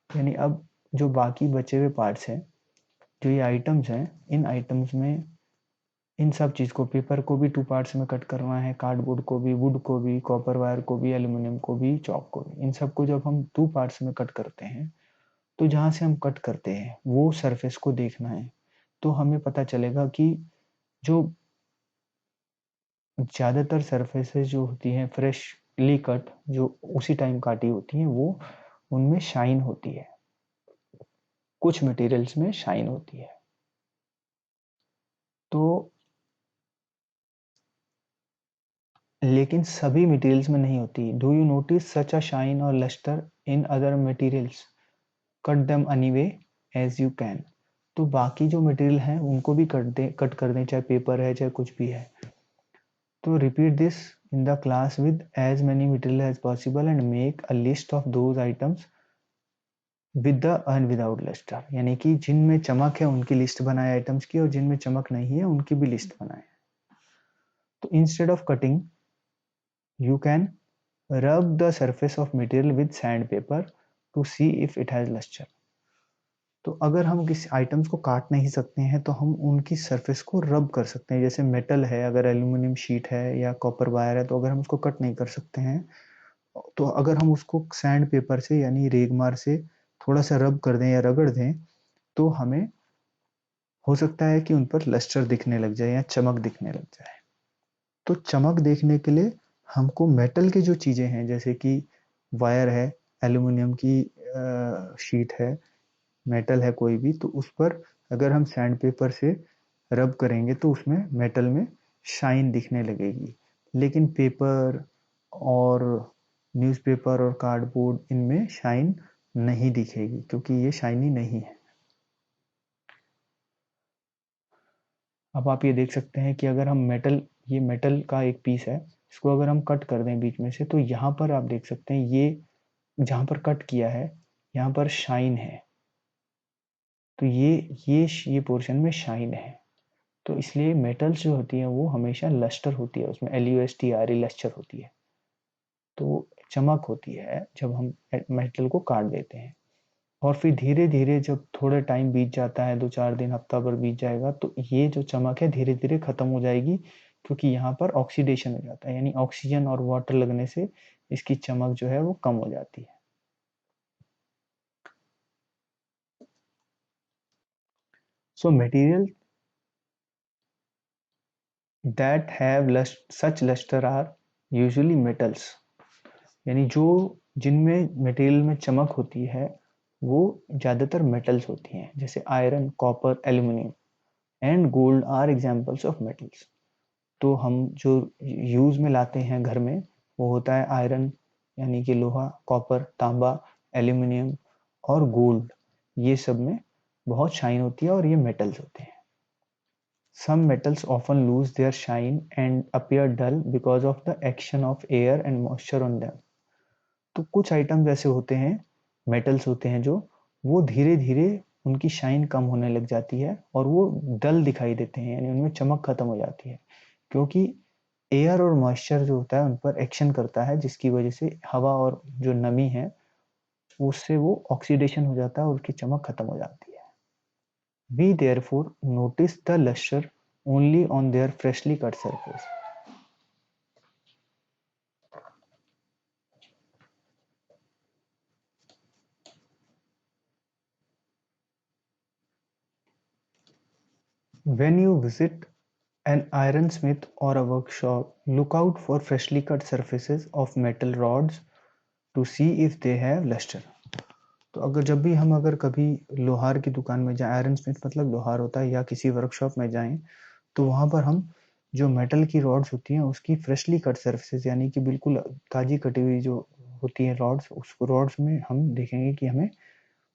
यानी अब जो बाकी बचे हुए पार्ट्स हैं, जो ये आइटम्स हैं, इन आइटम्स में इन सब चीज़ को, पेपर को भी 2 पार्ट्स में कट करना है, कार्डबोर्ड को भी, वुड को भी, कॉपर वायर को भी, एल्यूमिनियम को भी, चॉक को भी। इन सबको जब हम 2 पार्ट्स में कट करते हैं तो जहाँ से हम कट करते हैं वो सरफेस को देखना है। तो हमें पता चलेगा कि जो ज़्यादातर सरफेसेस जो होती हैं फ्रेशली कट, जो उसी टाइम काटी होती हैं, वो उनमें शाइन होती है। कुछ मटेरियल्स में शाइन होती है। तो लेकिन सभी मटेरियल्स में नहीं होती। Do you notice such a shine और lustre in other materials. Cut them anyway as you can. तो बाकी जो मटेरियल हैं उनको भी कट कर दें, चाहे पेपर है चाहे कुछ भी है। तो repeat this in the class with as many material as possible and make a list of those items with the and without lustre. यानी कि जिनमें चमक है उनकी लिस्ट बनाए आइटम्स की, और जिनमें चमक नहीं है उनकी भी लिस्ट बनाए। तो instead of cutting you can rub the surface of material with sandpaper to see if it has luster। तो अगर हम किसी आइटम्स को काट नहीं सकते हैं तो हम उनकी सरफेस को रब कर सकते हैं। जैसे मेटल है, अगर एल्यूमिनियम शीट है या कॉपर वायर है, तो अगर हम उसको कट नहीं कर सकते हैं तो अगर हम उसको सैंड पेपर से यानी रेगमार से थोड़ा सा रब कर दें या रगड़ दें तो हमें हो सकता है कि उन पर लस्टर दिखने लग जाए या चमक दिखने लग जाए। तो चमक देखने के लिए हमको मेटल की जो चीज़ें हैं जैसे कि वायर है, एल्युमिनियम की शीट है, मेटल है कोई भी, तो उस पर अगर हम सैंड पेपर से रब करेंगे तो उसमें मेटल में शाइन दिखने लगेगी। लेकिन पेपर और न्यूज़पेपर और कार्डबोर्ड इनमें शाइन नहीं दिखेगी क्योंकि ये शाइनी नहीं है। अब आप ये देख सकते हैं कि अगर हम ये मेटल का एक पीस है, इसको अगर हम कट कर दें बीच में से, तो यहाँ पर आप देख सकते हैं ये जहाँ पर कट किया है यहाँ पर शाइन है, तो ये पोर्शन में शाइन है। तो इसलिए मेटल्स जो होती हैं वो हमेशा लस्टर होती है, उसमें LUSTRE लस्टर होती है, तो चमक होती है जब हम मेटल को काट देते हैं। और फिर धीरे धीरे जब थोड़ा टाइम बीत जाता है, 2-4 दिन, हफ्ता भर बीत जाएगा, तो ये जो चमक है धीरे धीरे खत्म हो जाएगी, क्योंकि यहाँ पर ऑक्सीडेशन हो जाता है, यानी ऑक्सीजन और वाटर लगने से इसकी चमक जो है वो कम हो जाती है। So material that have such lustre are usually metals, यानी जो जिनमें मटेरियल में चमक होती है वो ज़्यादातर मेटल्स होती हैं, जैसे iron, copper, aluminium and gold are examples of metals. तो हम जो यूज में लाते हैं घर में वो होता है आयरन यानी कि लोहा, कॉपर, तांबा, एल्यूमिनियम और गोल्ड, ये सब में बहुत शाइन होती है और ये मेटल्स होते हैं। Some metals often lose their shine and appear dull because of the action of air and moisture on them. तो कुछ आइटम्स ऐसे होते हैं, मेटल्स होते हैं जो वो धीरे धीरे उनकी शाइन कम होने लग जाती है और वो डल दिखाई देते हैं, यानी उनमें चमक खत्म हो जाती है, क्योंकि एयर और मॉइस्चर जो होता है उन पर एक्शन करता है, जिसकी वजह से हवा और जो नमी है उससे वो ऑक्सीडेशन हो जाता है और उसकी चमक खत्म हो जाती है। We therefore notice the luster only on their freshly cut surface. When you visit an ironsmith or a workshop, look out for freshly cut surfaces of metal rods to see if they have luster. तो अगर जब भी हम अगर कभी लोहार की दुकान में जाएं, आयरन स्मिथ मतलब लोहार होता है, या किसी वर्कशॉप में जाएं, तो वहां पर हम जो मेटल की रॉड्स होती हैं उसकी फ्रेशली कट सर्फेसेस यानी कि बिल्कुल ताजी कटी हुई जो होती है रॉड्स, उस रॉड्स में हम देखेंगे कि हमें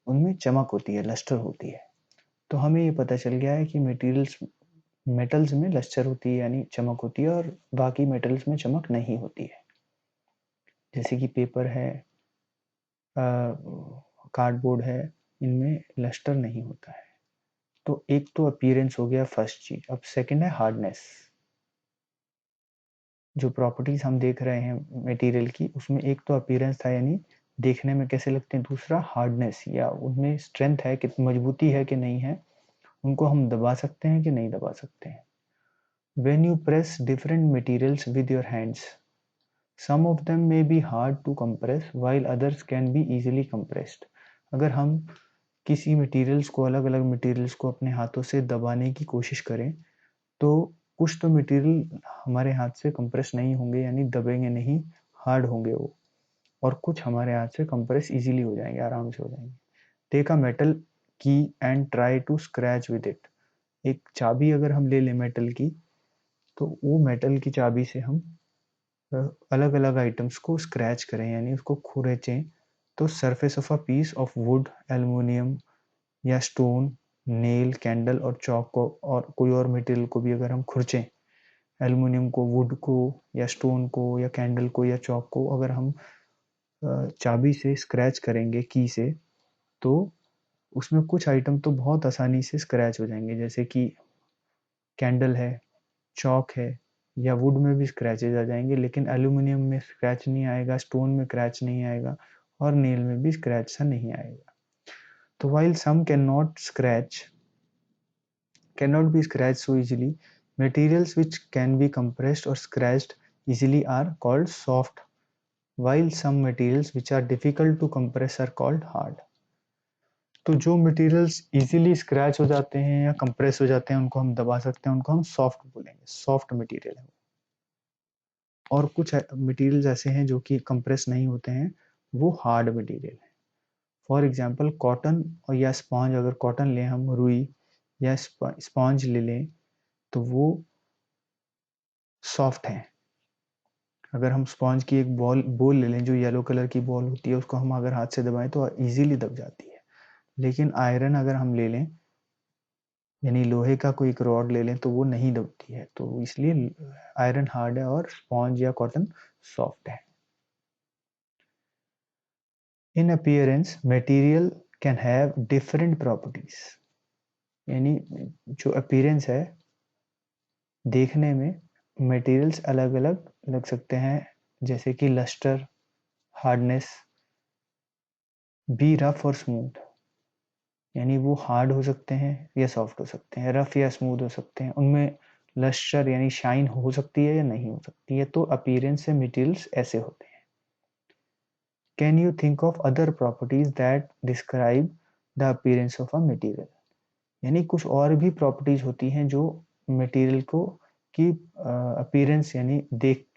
उनमें चमक होती है, लस्टर होती है। तो हमें ये पता चल गया है कि मेटल्स में लस्टर होती है यानी चमक होती है और बाकी मेटल्स में चमक नहीं होती है, जैसे कि पेपर है, कार्डबोर्ड है, इनमें लस्टर नहीं होता है। तो एक तो अपीयरेंस हो गया फर्स्ट चीज। अब सेकंड है हार्डनेस। जो प्रॉपर्टीज हम देख रहे हैं मटेरियल की, उसमें एक तो अपीयरेंस था यानी देखने में कैसे लगते हैं, दूसरा हार्डनेस या उनमें स्ट्रेंथ है कि मजबूती है कि नहीं है, उनको हम दबा सकते हैं कि नहीं दबा सकते हैं। When you press different materials with your hands, some of them may be hard to compress while others can be easily compressed. अगर हम किसी मटेरियल्स को, अलग अलग मटेरियल्स को अपने हाथों से दबाने की कोशिश करें, तो कुछ तो मटेरियल हमारे हाथ से कंप्रेस नहीं होंगे यानी दबेंगे नहीं, हार्ड होंगे वो, और कुछ हमारे हाथ से कंप्रेस इजीली हो जाएंगे, आराम से हो जाएंगे। Take a metal key and try to scratch with it. एक चाबी अगर हम ले लें मेटल की, तो वो मेटल की चाबी से हम अलग अलग आइटम्स को स्क्रैच करें यानी उसको खुरेचें, तो surface of a piece of wood, aluminium या स्टोन, नेल, कैंडल और चौक को और कोई और मटेरियल को भी अगर हम खुरचें, एल्युमिनियम को, वुड को या स्टोन को या कैंडल को या चौक को अगर हम चाबी से स्क्रैच करेंगे की से, तो उसमें कुछ आइटम तो बहुत आसानी से स्क्रैच हो जाएंगे, जैसे कि कैंडल है, चौक है, या वुड में भी स्क्रैचेज आ जाएंगे, लेकिन एल्यूमिनियम में स्क्रैच नहीं आएगा, स्टोन में स्क्रैच नहीं आएगा और नेल में भी स्क्रैच सा नहीं आएगा। तो while some cannot be scratched so easily, materials which can be compressed or scratched easily are called soft, while some materials which are difficult to compress are called hard. तो जो मटेरियल्स इजीली स्क्रैच हो जाते हैं या कंप्रेस हो जाते हैं उनको हम दबा सकते हैं, उनको हम सॉफ्ट बोलेंगे, सॉफ्ट मटेरियल है। और कुछ मटेरियल्स ऐसे हैं जो कि कंप्रेस नहीं होते हैं, वो हार्ड मटेरियल है। फॉर एग्जांपल कॉटन और या स्पॉन्ज, अगर कॉटन लें हम, रुई या स्पॉन्ज ले लें तो वो सॉफ्ट है। अगर हम स्पॉन्ज की एक बोल ले लें जो येलो कलर की बॉल होती है, उसको हम अगर हाथ से दबाएं तो इजीली दब जाती है। लेकिन आयरन अगर हम ले लें, यानी लोहे का कोई एक रॉड ले लें, तो वो नहीं दबती है। तो इसलिए आयरन हार्ड है और स्पॉन्ज या कॉटन सॉफ्ट है। इन appearance material can have different properties, यानी जो अपीयरेंस है, देखने में मटेरियल्स अलग अलग लग सकते हैं, जैसे कि लस्टर, हार्डनेस, बी रफ और स्मूथ, यानी वो हार्ड हो सकते हैं या सॉफ्ट हो सकते हैं, रफ या स्मूथ हो सकते हैं, उनमें लस्टर यानी शाइन हो सकती है या नहीं हो सकती है। तो अपीयरेंस से मटेरियल्स ऐसे होते हैं। Can you think of other properties that describe the appearance of a material, यानी कुछ और भी प्रॉपर्टीज होती हैं जो मटेरियल को की अपीयरेंस यानी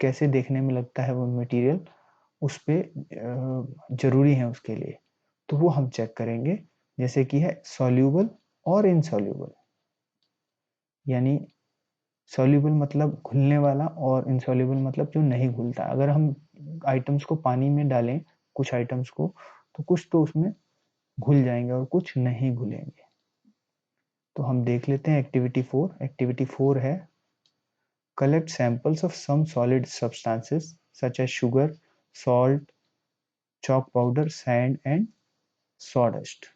कैसे देखने में लगता है वो मटेरियल, उस पे जरूरी है उसके लिए। तो वो हम चेक करेंगे, जैसे कि है सॉल्यूबल और इनसॉल्यूबल। यानी सॉल्यूबल मतलब घुलने वाला और इनसॉल्यूबल मतलब जो नहीं घुलता। अगर हम आइटम्स को पानी में डालें, कुछ आइटम्स को, तो कुछ तो उसमें घुल जाएंगे और कुछ नहीं घुलेंगे। तो हम देख लेते हैं एक्टिविटी 4। एक्टिविटी 4 है collect samples of some solid substances such as sugar, salt, chalk powder, sand and sawdust।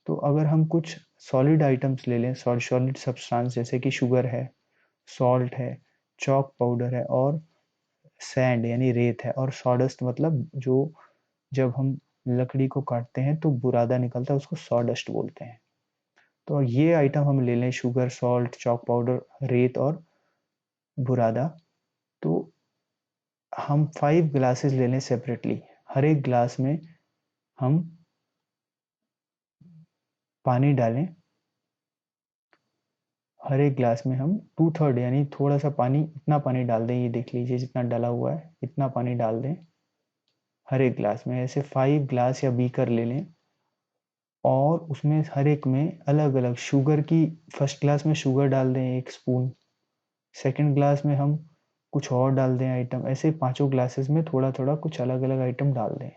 तो अगर हम कुछ सॉलिड आइटम्स ले लें, सॉलिड सब्सटेंस, जैसे कि शुगर है, सॉल्ट है, चॉक पाउडर है और सैंड यानी रेत है, और सॉडस्ट मतलब जो जब हम लकड़ी को काटते हैं तो बुरादा निकलता है, उसको सॉडस्ट बोलते हैं। तो ये आइटम हम ले लें, शुगर, सॉल्ट, चॉक पाउडर, रेत और बुरादा। तो हम 5 ग्लासेस ले लें सेपरेटली। हर एक ग्लास में हम पानी डालें। हर एक ग्लास में हम 2/3 यानी थोड़ा सा पानी, इतना पानी डाल दें, ये देख लीजिए जितना डाला हुआ है, इतना पानी डाल दें हर एक ग्लास में। ऐसे 5 ग्लास या बीकर ले लें और उसमें हर एक में अलग अलग शुगर की, फर्स्ट ग्लास में शुगर डाल दें 1 स्पून, सेकंड ग्लास में हम कुछ और डाल दें आइटम, ऐसे पांचों ग्लासेस में थोड़ा थोड़ा कुछ अलग अलग आइटम डाल दें।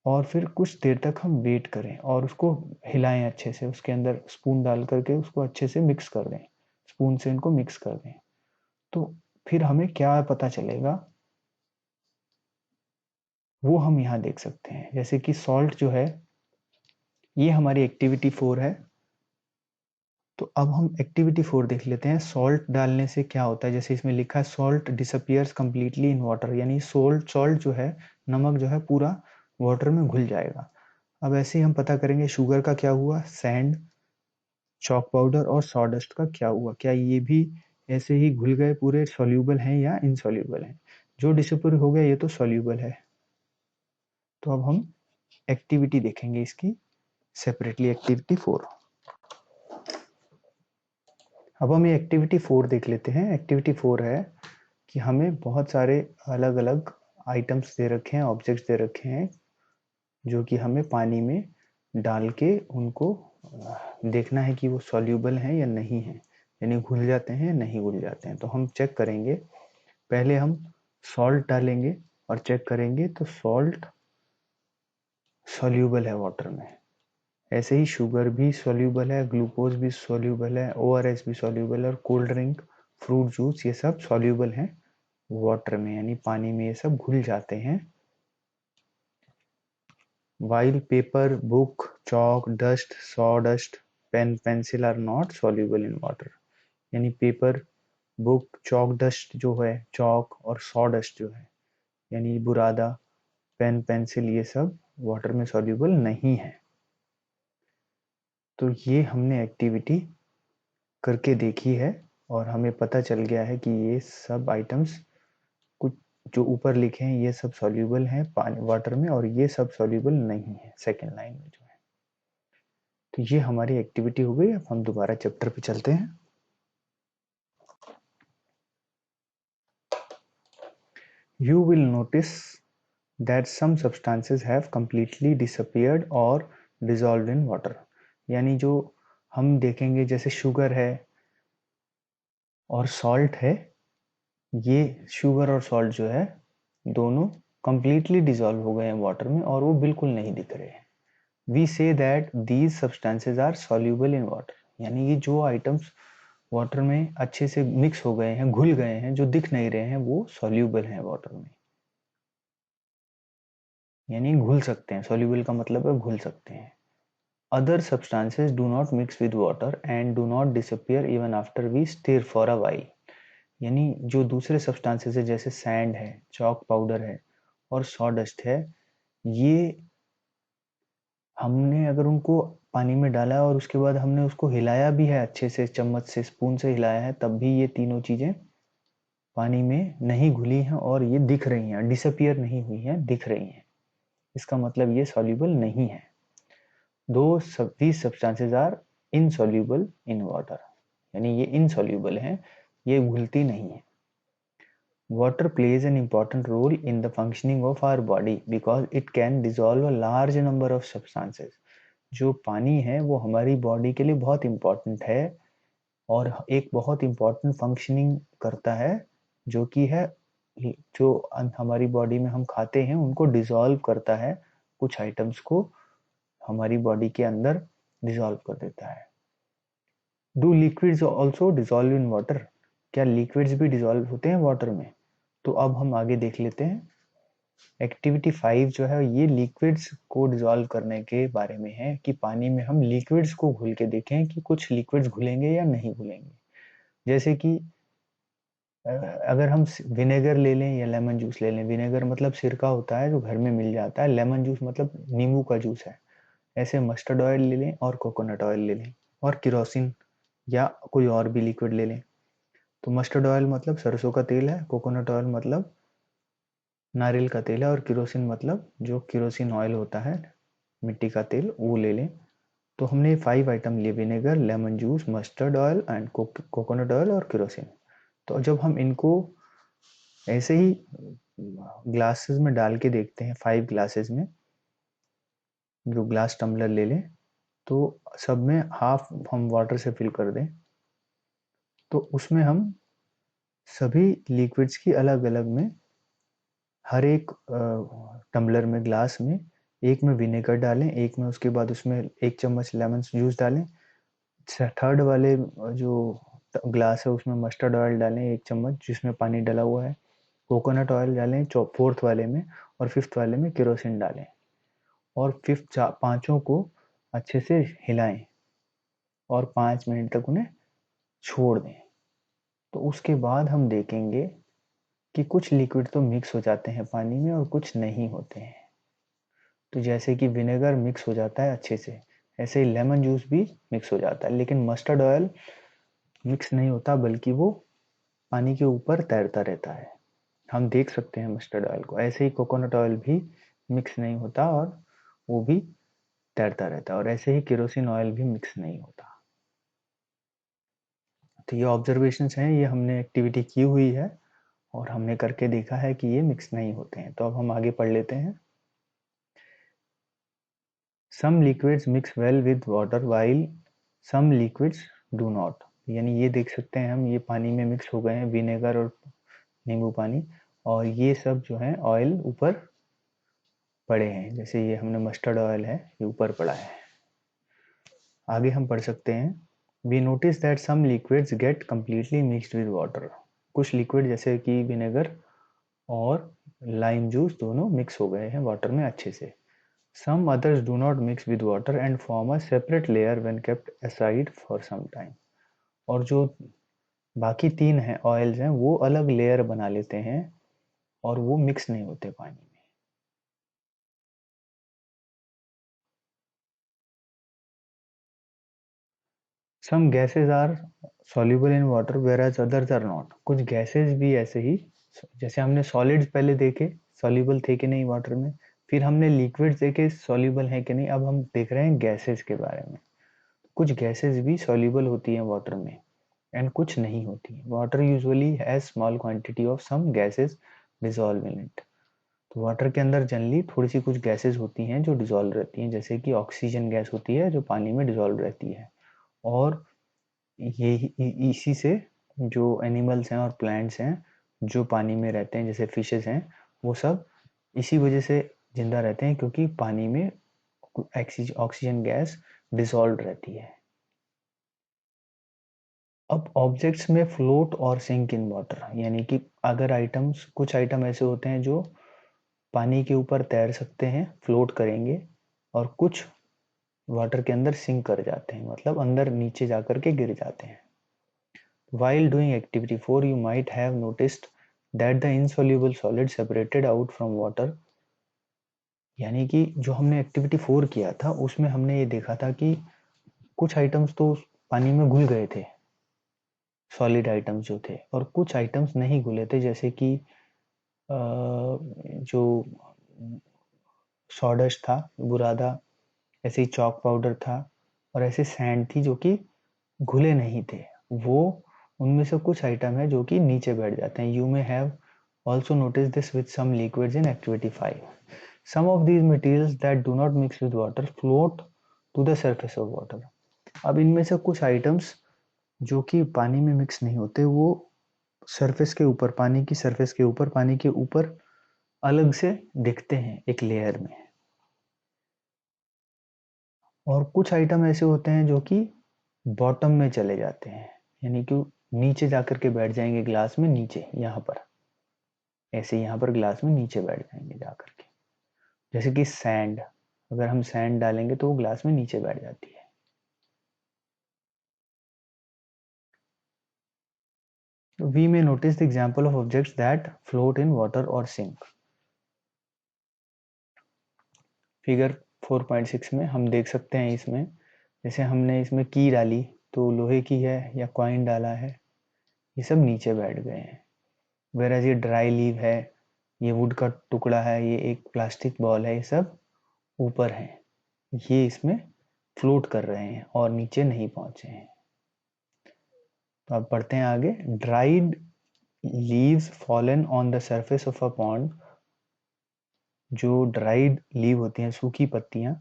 और फिर कुछ देर तक हम वेट करें और उसको हिलाएं अच्छे से, उसके अंदर स्पून डाल करके उसको अच्छे से मिक्स कर दें, स्पून से इनको मिक्स कर दें। तो फिर हमें क्या पता चलेगा वो हम यहाँ देख सकते हैं। जैसे कि सॉल्ट जो है, ये हमारी एक्टिविटी 4 है। तो अब हम एक्टिविटी 4 देख लेते हैं। सॉल्ट डालने से क्या होता है, जैसे इसमें लिखा है salt disappears completely in water, यानी सॉल्ट जो है, नमक जो है, पूरा वाटर में घुल जाएगा। अब ऐसे ही हम पता करेंगे शुगर का क्या हुआ, सैंड, चॉक पाउडर और सॉडस्ट का क्या हुआ, क्या ये भी ऐसे ही घुल गए, पूरे सॉल्यूबल हैं या इनसॉल्यूबल हैं। जो डिसअपियर हो गया ये तो सॉल्यूबल है। तो अब हम एक्टिविटी देखेंगे इसकी सेपरेटली, एक्टिविटी 4। अब हम ये एक्टिविटी 4 देख लेते हैं। एक्टिविटी 4 है कि हमें बहुत सारे अलग अलग आइटम्स दे रखे हैं, ऑब्जेक्ट्स दे रखे हैं, जो कि हमें पानी में डाल के उनको देखना है कि वो सॉल्यूबल हैं या नहीं है, यानी घुल जाते हैं या नहीं घुल जाते हैं। तो हम चेक करेंगे, पहले हम सॉल्ट डालेंगे और चेक करेंगे, तो सॉल्ट सॉल्यूबल है वाटर में। ऐसे ही शुगर भी सॉल्यूबल है, ग्लूकोज भी सॉल्यूबल है, ORS भी सॉल्यूबल है, और कोल्ड ड्रिंक, फ्रूट जूस, ये सब सॉल्यूबल हैं वाटर में, यानी पानी में ये सब घुल जाते हैं। While paper, book, chalk, dust, sawdust, pen, pencil are not soluble in water, यानी पेपर, बुक, चौक डस्ट जो है, चौक और सॉडस्ट जो है, यानी बुरादा, पेन, पेंसिल, ये सब वाटर में सॉल्यूबल नहीं है। तो ये हमने एक्टिविटी करके देखी है और हमें पता चल गया है कि ये सब आइटम्स, कुछ जो ऊपर लिखे हैं ये सब सॉल्यूबल हैं पानी वाटर में, और ये सब सॉल्यूबल नहीं है सेकेंड लाइन में जो है। तो ये हमारी एक्टिविटी हो गई। अब हम दोबारा चैप्टर पे चलते हैं। You will notice that some substances have completely disappeared or dissolved in water। यानी जो हम देखेंगे जैसे शुगर है और सॉल्ट है, ये शुगर और सॉल्ट जो है दोनों completely डिजॉल्व हो गए हैं वाटर में और वो बिल्कुल नहीं दिख रहे हैं। We see that these substances are soluble in water. यानी ये जो आइटम्स वाटर में अच्छे से मिक्स हो गए हैं, घुल गए हैं, जो दिख नहीं रहे हैं, वो सॉल्यूबल हैं वाटर में, यानी घुल सकते हैं। सॉल्यूबल का मतलब है घुल सकते हैं। Other substances do not mix with water and do not disappear even after we stir for a while. यानी जो दूसरे सब्सटेंसेज है जैसे सैंड है, चॉक पाउडर है और सॉडस्ट है, ये हमने अगर उनको पानी में डाला है और उसके बाद हमने उसको हिलाया भी है अच्छे से, चम्मच से, स्पून से हिलाया है, तब भी ये तीनों चीजें पानी में नहीं घुली हैं और ये दिख रही हैं, डिसअपियर नहीं हुई हैं, दिख रही हैं। इसका मतलब ये सॉल्यूबल नहीं है। दो these substances are insoluble in water, यानी ये इनसॉल्यूबल हैं, ये घुलती नहीं है। Water plays an important role in the functioning of our body because it can dissolve a large number of substances। जो पानी है वो हमारी बॉडी के लिए बहुत इम्पोर्टेंट है और एक बहुत इम्पोर्टेंट फंक्शनिंग करता है, जो कि है जो हमारी बॉडी में हम खाते हैं उनको डिसॉल्व करता है, कुछ आइटम्स को हमारी बॉडी के अंदर डिसॉल्व कर देता है। Do liquids also dissolve in water? क्या लिक्विड्स भी डिसॉल्व होते हैं वाटर में? तो अब हम आगे देख लेते हैं। एक्टिविटी 5 जो है ये लिक्विड्स को डिसॉल्व करने के बारे में है, कि पानी में हम लिक्विड्स को घुल के देखें कि कुछ लिक्विड्स घुलेंगे या नहीं घुलेंगे। जैसे कि अगर हम विनेगर ले लें या लेमन जूस ले लें। विनेगर मतलब सिरका होता है जो घर में मिल जाता है, लेमन जूस मतलब नींबू का जूस है। ऐसे मस्टर्ड ऑयल ले लें और कोकोनट ऑयल ले लें और केरोसिन या कोई और भी लिक्विड ले लें। तो मस्टर्ड ऑयल मतलब सरसों का तेल है, कोकोनट ऑयल मतलब नारियल का तेल है और केरोसिन मतलब जो केरोसिन ऑयल होता है, मिट्टी का तेल, वो ले लें। तो हमने 5 आइटम लिए, vinegar, lemon juice, mustard oil and coconut oil और केरोसिन। तो जब हम इनको ऐसे ही ग्लासेस में डाल के देखते हैं, 5 ग्लासेस में, जो ग्लास टम्बलर ले लें, तो सब में हाफ हम वाटर से फिल कर दें, तो उसमें हम सभी लिक्विड्स की अलग अलग में, हर एक टम्बलर में, ग्लास में, एक में विनेगर डालें, एक में उसके बाद उसमें 1 चम्मच लेमन जूस डालें, थर्ड वाले जो ग्लास है उसमें मस्टर्ड ऑयल डालें 1 चम्मच जिसमें पानी डला हुआ है, कोकोनट ऑयल डालें फोर्थ वाले में, और फिफ्थ वाले में केरोसिन डालें, और फिफ्थ पांचों को अच्छे से हिलाएं और 5 मिनट तक उन्हें छोड़ दें। तो उसके बाद हम देखेंगे कि कुछ लिक्विड तो मिक्स हो जाते हैं पानी में और कुछ नहीं होते हैं। तो जैसे कि विनेगर मिक्स हो जाता है अच्छे से, ऐसे ही लेमन जूस भी मिक्स हो जाता है, लेकिन मस्टर्ड ऑयल मिक्स नहीं होता, बल्कि वो पानी के ऊपर तैरता रहता है। हम देख सकते हैं मस्टर्ड ऑयल को। ऐसे ही कोकोनट ऑयल भी मिक्स नहीं होता और वो भी तैरता रहता है, और ऐसे ही केरोसिन ऑयल भी मिक्स नहीं होता। तो ये ऑब्जर्वेशंस हैं, ये हमने एक्टिविटी की हुई है और हमने करके देखा है कि ये मिक्स नहीं होते हैं। तो अब हम आगे पढ़ लेते हैं। Some liquids mix well with water while some liquids do not. यानी ये देख सकते हैं हम, ये पानी में मिक्स हो गए हैं, विनेगर और नींबू पानी, और ये सब जो है ऑयल ऊपर पड़े हैं। जैसे ये हमने मस्टर्ड ऑयल है, ये ऊपर पड़ा है। आगे हम पढ़ सकते हैं। We notice that some liquids get completely mixed with water. कुछ लिक्विड जैसे कि विनेगर और लाइम जूस दोनों मिक्स हो गए हैं वाटर में अच्छे से। Some others do not mix with water and form a separate layer when kept aside for some time। और जो बाकी 3 हैं ऑयल्स हैं, वो अलग लेयर बना लेते हैं और वो मिक्स नहीं होते पानी में। Some gases are soluble in water whereas others are not। कुछ गैसेस भी ऐसे ही, जैसे हमने सॉलिड्स पहले देखे सॉल्यूबल थे कि नहीं वाटर में, फिर हमने लिक्विड्स देखे सॉल्यूबल है कि नहीं, अब हम देख रहे हैं गैसेस के बारे में। कुछ गैसेस भी सॉल्यूबल होती हैं वाटर में एंड कुछ नहीं होती। Water usually has small quantity of some gases dissolve in it. तो वाटर के अंदर जनरली थोड़ी सी कुछ गैसेस होती हैं जो डिजोल्व रहती हैं, जैसे कि ऑक्सीजन गैस होती है जो पानी में डिजोल्व रहती है। और ये इसी से जो एनिमल्स हैं और प्लांट्स हैं जो पानी में रहते हैं, जैसे फिशेस हैं, वो सब इसी वजह से जिंदा रहते हैं, क्योंकि पानी में ऑक्सीजन गैस डिसॉल्व रहती है। अब ऑब्जेक्ट्स में फ्लोट और सिंक इन वाटर, यानी कि अगर आइटम्स, कुछ आइटम ऐसे होते हैं जो पानी के ऊपर तैर सकते हैं, फ्लोट करेंगे, और कुछ वाटर के अंदर सिंक कर जाते हैं, मतलब अंदर नीचे जाकर के गिर जाते हैं। While doing activity 4, you might have noticed that the insoluble solid separated out from water। यानी कि जो हमने एक्टिविटी 4 किया था उसमें हमने ये देखा था कि कुछ आइटम्स तो पानी में घुल गए थे, सॉलिड आइटम्स जो थे, और कुछ आइटम्स नहीं घुले थे, जैसे कि जो सॉडस्ट था, बुरादा, ऐसे ही चॉक पाउडर था, और ऐसे सैंड थी जो कि घुले नहीं थे। वो उनमें से कुछ आइटम है जो कि नीचे बैठ जाते हैं। You may have also notice this with some liquids in activity 5। Some of these materials that do not mix with water float to the surface of water. अब इनमें से कुछ आइटम्स जो कि पानी में मिक्स नहीं होते, वो सरफेस के ऊपर, पानी की सरफेस के ऊपर, पानी के ऊपर अलग से दिखते हैं एक लेयर में। और कुछ आइटम ऐसे होते हैं जो कि बॉटम में चले जाते हैं, यानी कि नीचे जाकर के बैठ जाएंगे ग्लास में, नीचे यहाँ पर, ऐसे यहाँ पर ग्लास में नीचे बैठ जाएंगे जाकर के। जैसे कि सैंड, अगर हम सैंड डालेंगे तो वो ग्लास में नीचे बैठ जाती है। We may notice the example of objects that float in water or sink। Figure 4.6 में हम देख सकते हैं, इसमें जैसे हमने इसमें की डाली तो लोहे की है, या कॉइन डाला है, ये सब नीचे बैठ गए हैं। वेराज ये ड्राई लीव है, ये वुड का टुकड़ा है, ये एक प्लास्टिक बॉल है, ये सब ऊपर है, ये इसमें फ्लोट कर रहे हैं और नीचे नहीं पहुंचे हैं। तो अब पढ़ते हैं आगे। Dried leaves fallen on the surface of a pond. जो ड्राइड लीव होती हैं, सूखी पत्तियां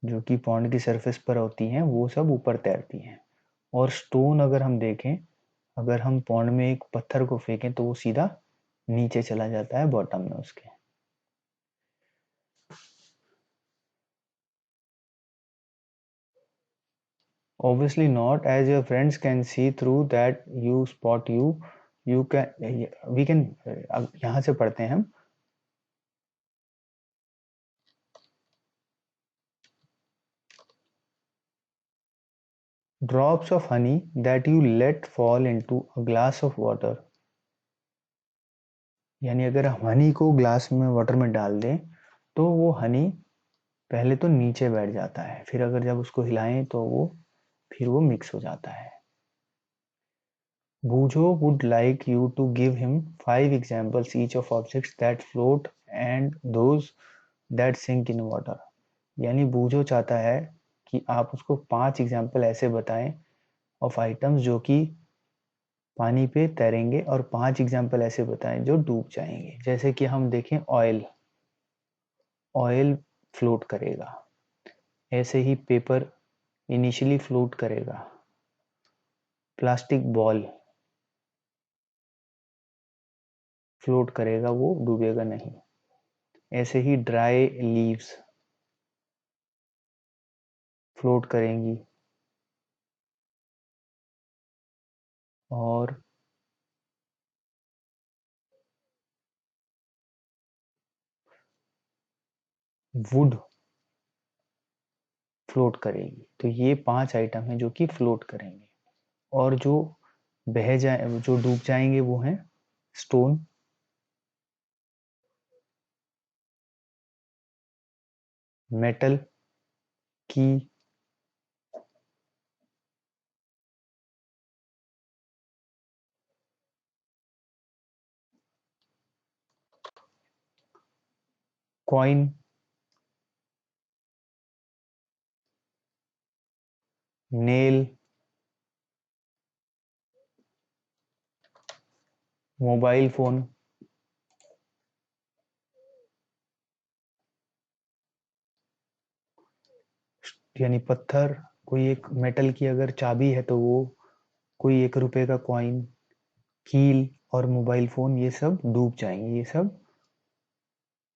जो कि पॉन्ड की सरफेस पर होती हैं, वो सब ऊपर तैरती हैं। और स्टोन अगर हम देखें, अगर हम पॉन्ड में एक पत्थर को फेंकें तो वो सीधा नीचे चला जाता है बॉटम में उसके। Obviously not, as your friends can see through that you spot you can we can अब यहाँ से पढ़ते हैं हम। Drops of honey that you let fall into a glass of water। यानी अगर हम हनी को ग्लास में, वाटर में डाल दें, तो वो हनी पहले तो नीचे बैठ जाता है, फिर अगर जब उसको हिलाएं तो वो फिर वो मिक्स हो जाता है। Bujo would like you to give him 5 examples each of objects that float and those that sink in water। यानी बूझो चाहता है कि आप उसको 5 एग्जाम्पल ऐसे बताएं ऑफ आइटम्स जो कि पानी पे तैरेंगे, और 5 एग्जाम्पल ऐसे बताएं जो डूब जाएंगे। जैसे कि हम देखें, ऑयल, ऑयल फ्लोट करेगा, ऐसे ही पेपर इनिशियली फ्लोट करेगा, प्लास्टिक बॉल फ्लोट करेगा, वो डूबेगा नहीं। ऐसे ही ड्राई लीव्स फ्लोट करेंगी, और वुड फ्लोट करेगी। तो ये 5 आइटम हैं जो कि फ्लोट करेंगे। और जो बह जाए, जो डूब जाएंगे, वो हैं स्टोन, मेटल की, कॉइन, नेल, मोबाइल फोन, यानी पत्थर, कोई एक मेटल की अगर चाबी है तो वो, कोई 1 रुपए का कॉइन, कील और मोबाइल फोन, ये सब डूब जाएंगे, ये सब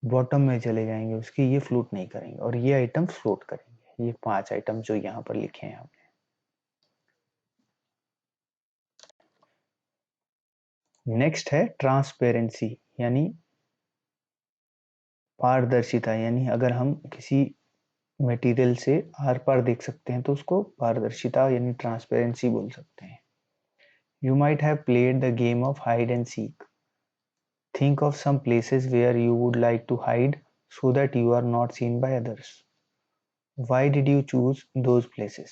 बॉटम में चले जाएंगे उसके, ये फ्लोट नहीं करेंगे, और ये आइटम फ्लोट करेंगे। ये 5 आइटम जो यहाँ पर लिखे हैं हमने। नेक्स्ट है ट्रांसपेरेंसी, यानी पारदर्शिता। यानी अगर हम किसी मटेरियल से आर पार देख सकते हैं तो उसको पारदर्शिता यानी ट्रांसपेरेंसी बोल सकते हैं। You might have played the game of hide and seek. Think of some places where you would like to hide so that you are not seen by others. Why did you choose those places?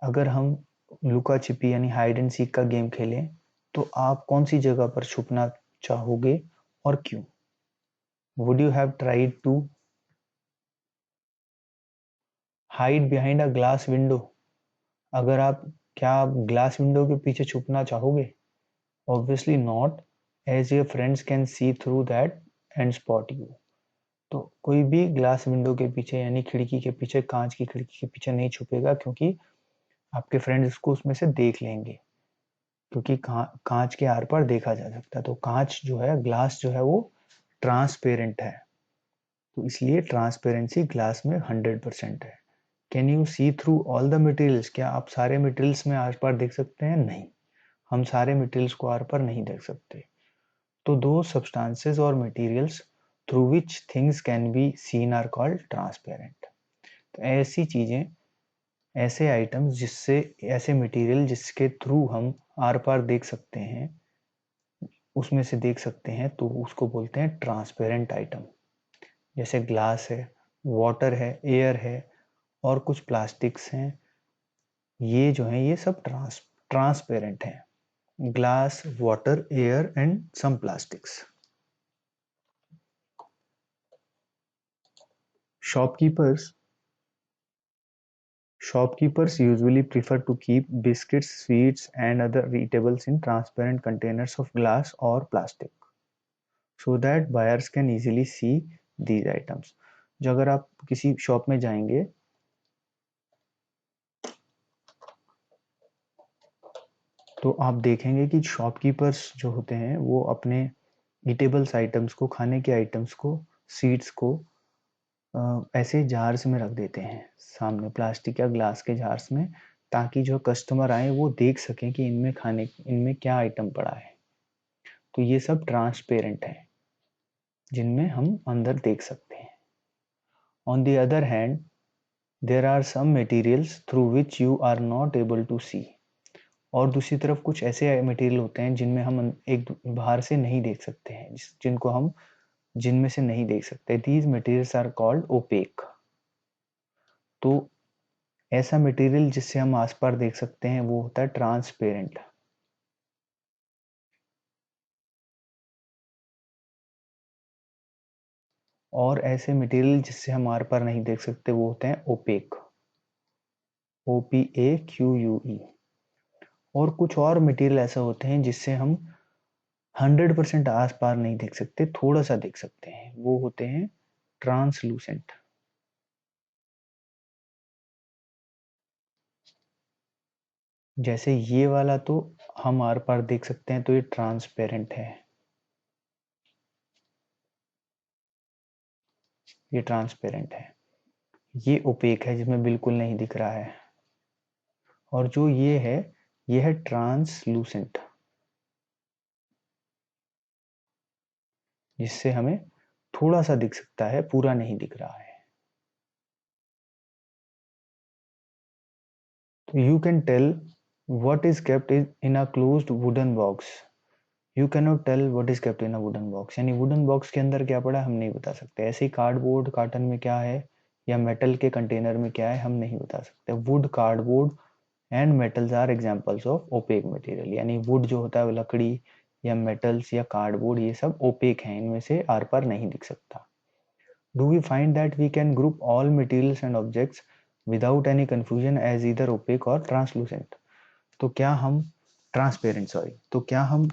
अगर हम लुका छिपी यानी हाइड एंड सीक का गेम खेलें तो आप कौन सी जगह पर छुपना चाहोगे और क्यों? Would you have tried to hide behind a glass window? अगर आप क्या आप ग्लास विंडो के पीछे छुपना चाहोगे? Obviously not, as your friends can see through that and spot you. तो कोई भी ग्लास विंडो के पीछे यानी खिड़की के पीछे, कांच की खिड़की के पीछे नहीं छुपेगा, क्योंकि आपके फ्रेंड्स उसको उसमें से देख लेंगे, क्योंकि कांच के आर पार देखा जा सकता है। तो कांच जो है, ग्लास जो है, वो ट्रांसपेरेंट है, तो इसलिए ट्रांसपेरेंसी ग्लास में 100% है। Can you see through all the materials? क्या आप सारे मटेरियल्स में आर पार देख सकते हैं? नहीं, हम सारे मटेरियल्स को आर पार नहीं देख सकते। तो दो सब्सटेंसेस और materials through which things can be seen are called transparent. तो ऐसी चीजें, ऐसे आइटम्स जिससे, ऐसे मटेरियल जिसके थ्रू हम आर पार देख सकते हैं, उसमें से देख सकते हैं, तो उसको बोलते हैं ट्रांसपेरेंट आइटम। जैसे ग्लास है, वाटर है, एयर है, और कुछ प्लास्टिक्स हैं, ये जो है ये सब ट्रांसपेरेंट हैं। Glass, water, air and some plastics. Shopkeepers Shopkeepers usually prefer to keep biscuits, sweets, and other eatables in transparent containers of glass or plastic, so that buyers can easily see these items. जो अगर आप किसी शॉप में जाएंगे तो आप देखेंगे कि शॉपकीपर्स जो होते हैं वो अपने ईटेबल्स आइटम्स को, खाने के आइटम्स को, सीड्स को ऐसे जार्स में रख देते हैं सामने, प्लास्टिक या ग्लास के जार्स में, ताकि जो कस्टमर आए वो देख सकें कि इनमें क्या आइटम पड़ा है। तो ये सब ट्रांसपेरेंट है, जिनमें हम अंदर देख सकते हैं। On the other hand, there are some materials through which you are not able to see. और दूसरी तरफ कुछ ऐसे मटेरियल होते हैं जिनमें हम एक बाहर से नहीं देख सकते हैं, जिनमें से नहीं देख सकते। These materials are called opaque. तो ऐसा मटेरियल जिससे हम आस पार देख सकते हैं वो होता है ट्रांसपेरेंट। और ऐसे मटेरियल जिससे हम आर पार नहीं देख सकते वो होते हैं ओपेक, OPAQUE। और कुछ और मटेरियल ऐसा होते हैं जिससे हम 100% आस पार नहीं देख सकते, थोड़ा सा देख सकते हैं, वो होते हैं ट्रांसलूसेंट। जैसे ये वाला तो हम आर पार देख सकते हैं, तो ये ट्रांसपेरेंट है, ये ट्रांसपेरेंट है। ये ओपेक है, जिसमें बिल्कुल नहीं दिख रहा है। और जो ये है ट्रांसलूसेंट, जिससे हमें थोड़ा सा दिख सकता है, पूरा नहीं दिख रहा है। तो you can tell what is kept in a closed wooden box. You cannot tell what is kept in a wooden box. यानी वुडन बॉक्स के अंदर क्या पड़ा है हम नहीं बता सकते। ऐसे ही कार्डबोर्ड कार्टन में क्या है, या मेटल के कंटेनर में क्या है, हम नहीं बता सकते। Wood, cardboard and metals are examples of opaque material. यानी वुड जो होता है लकड़ी, या मेटल्स या कार्डबोर्ड, ये सब ओपेक हैं, इनमें से आर पार नहीं दिख सकता। Do we find that we can group all materials and objects without any confusion as either opaque or translucent? तो क्या हम ट्रांसपेरेंट, सॉरी, तो क्या हम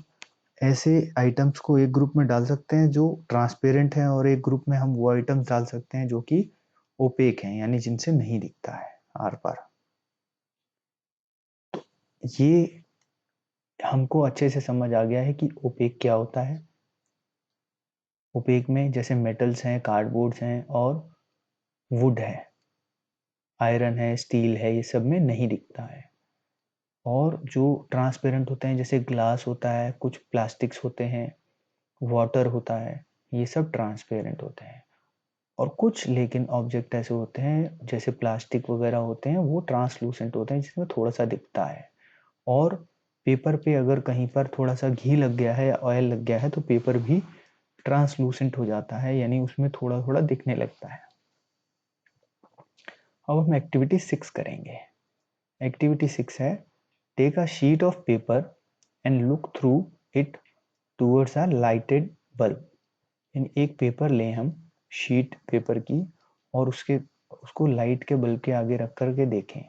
ऐसे आइटम्स को एक ग्रुप में डाल सकते हैं जो ट्रांसपेरेंट है, और एक ग्रुप में हम वो आइटम्स डाल सकते हैं जो कि ओपेक हैं, यानी जिनसे नहीं दिखता है आर पार। तो ये हमको अच्छे से समझ आ गया है कि ओपेक क्या होता है। ओपेक में जैसे मेटल्स हैं, कार्डबोर्ड्स हैं और वुड है, आयरन है, स्टील है, ये सब में नहीं दिखता है। और जो ट्रांसपेरेंट होते हैं जैसे ग्लास होता है, कुछ प्लास्टिक्स होते हैं, वाटर होता है, ये सब ट्रांसपेरेंट होते हैं। और कुछ लेकिन ऑब्जेक्ट ऐसे होते हैं जैसे प्लास्टिक वगैरह होते हैं, वो ट्रांसलूसेंट होते हैं जिसमें थोड़ा सा दिखता है। और पेपर पे अगर कहीं पर थोड़ा सा घी लग गया है या ऑयल लग गया है तो पेपर भी ट्रांसलूसेंट हो जाता है, यानी उसमें थोड़ा थोड़ा दिखने लगता है। अब हम एक्टिविटी 6 करेंगे। एक्टिविटी 6 है, take a sheet of paper and look through it towards a lighted bulb. एक पेपर लें हम, शीट पेपर की, और उसको लाइट के बल्ब के आगे रख करके देखें।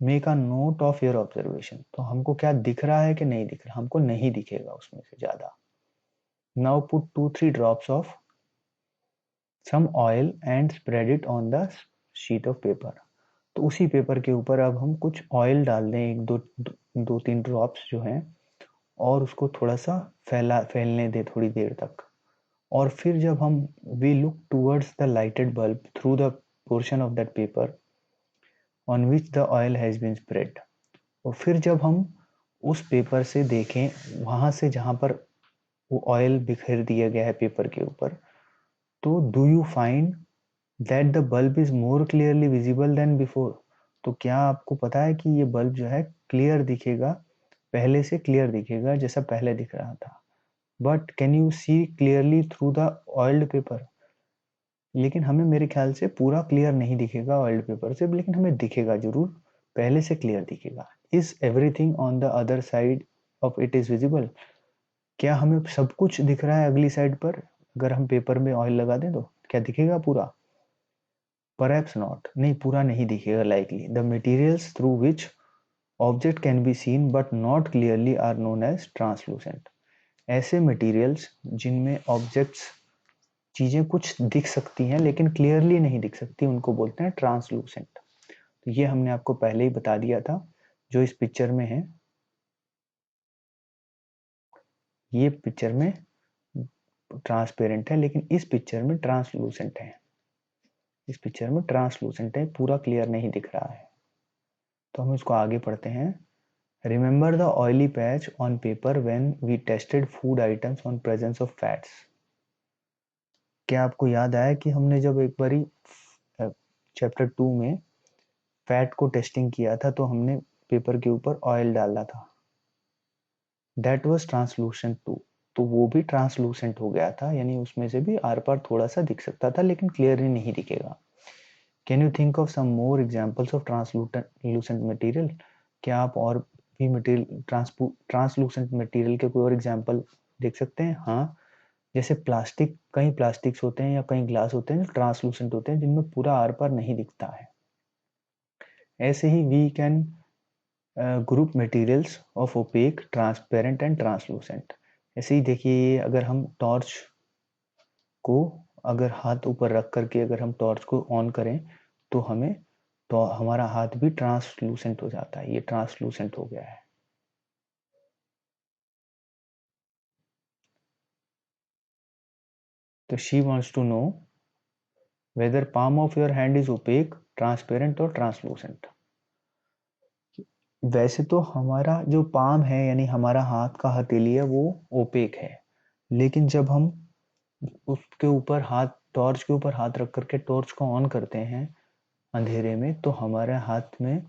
Make a note of your observation. तो हमको क्या दिख रहा है कि नहीं दिख रहा? हमको नहीं दिखेगा उसमें से ज्यादा। Now put 2-3 drops of some oil and spread it on the sheet of paper. तो उसी पेपर के ऊपर अब हम कुछ ऑयल डाल दें, एक दो तीन ड्रॉप्स जो हैं, और उसको थोड़ा सा फैलने दें थोड़ी देर तक। और फिर जब हम we look towards the lighted bulb through the portion of that paper on which the oil has been spread. और फिर जब हम उस पेपर से देखें, वहां से जहां पर वो ऑयल बिखेर दिया गया है पेपर के ऊपर, तो do you find that the bulb is more clearly visible than before. तो क्या आपको पता है कि ये बल्ब जो है क्लियर दिखेगा, पहले से क्लियर दिखेगा जैसा पहले दिख रहा था। But can you see clearly through the oiled paper. लेकिन हमें मेरे ख्याल से पूरा क्लियर नहीं दिखेगा ऑयल्ड पेपर से, लेकिन हमें दिखेगा जरूर, पहले से क्लियर दिखेगा। Is everything on the other side of it is visible. क्या हमें सब कुछ दिख रहा है अगली साइड पर? अगर हम पेपर में ऑयल लगा दें तो क्या दिखेगा पूरा? परहैप्स नॉट, नहीं पूरा नहीं दिखेगा likely. The materials through which object can be seen but not clearly are known as translucent. ऐसे मटेरियल्स जिनमें ऑब्जेक्ट्स, चीजें कुछ दिख सकती हैं लेकिन क्लियरली नहीं दिख सकती, उनको बोलते हैं ट्रांसलूसेंट। तो ये हमने आपको पहले ही बता दिया था। जो इस पिक्चर में है, ये पिक्चर में ट्रांसपेरेंट है, लेकिन इस पिक्चर में ट्रांसलूसेंट है। इस पिक्चर में ट्रांसलूसेंट है, पूरा क्लियर नहीं दिख रहा है। तो हम इसको आगे पढ़ते हैं। Remember the oily patch on paper when we tested food items on presence of fats. क्या आपको याद आया कि हमने जब एक बारी चैप्टर 2 में फैट को टेस्टिंग किया था तो हमने पेपर के ऊपर ऑयल डाला था। That was translucent too. तो वो भी ट्रांसलूसेंट हो गया था, यानी उसमें से भी आर पार थोड़ा सा दिख सकता था लेकिन क्लियरली नहीं दिखेगा। Can you think of some more examples of translucent material. क्या आप और भी मटेरियल, ट्रांसलूसेंट मटेरियल के कोई और एग्जांपल देख सकते हैं? हाँ, जैसे प्लास्टिक, कई प्लास्टिक्स होते हैं या कई ग्लास होते हैं जो ट्रांसलूसेंट होते हैं, जिनमें पूरा आर पार नहीं दिखता है। ऐसे ही we can group materials of opaque, transparent and translucent. ऐसे ही देखिए, अगर हम टॉर्च को, अगर हाथ ऊपर रख करके अगर हम टॉर्च को ऑन करें तो हमें, तो हमारा हाथ भी ट्रांसलूसेंट हो जाता है। ये ट्रांसलूसेंट हो गया है। तो she wants to know whether palm of your hand is opaque, transparent or translucent. वैसे तो हमारा जो पाम है, यानी हमारा हाथ का हथेली है, वो ओपेक है। लेकिन जब हम उसके ऊपर हाथ, टॉर्च के ऊपर हाथ रख करके टॉर्च को ऑन करते हैं अंधेरे में, तो हमारे हाथ में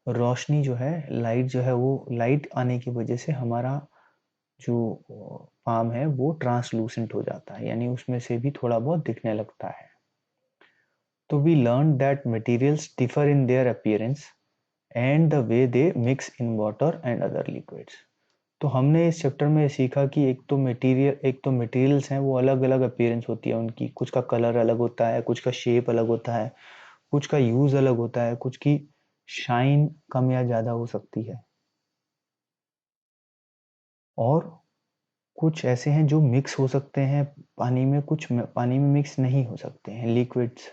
रोशनी जो है, लाइट जो है, वो लाइट आने की वजह से हमारा जो पाम है वो ट्रांसलूसेंट हो जाता है, यानी उसमें से भी थोड़ा बहुत दिखने लगता है। तो we learn that materials differ in their appearance and the way they mix in water and other liquids. तो हमने इस चैप्टर में सीखा कि एक तो मटेरियल्स हैं, वो अलग अलग अपीयरेंस होती है उनकी, कुछ का कलर अलग होता है, कुछ का शेप अलग होता है, कुछ का यूज अलग होता है, कुछ की शाइन कम या ज्यादा हो सकती है, और कुछ ऐसे हैं जो मिक्स हो सकते हैं पानी में, कुछ पानी में मिक्स नहीं हो सकते हैं, लिक्विड्स।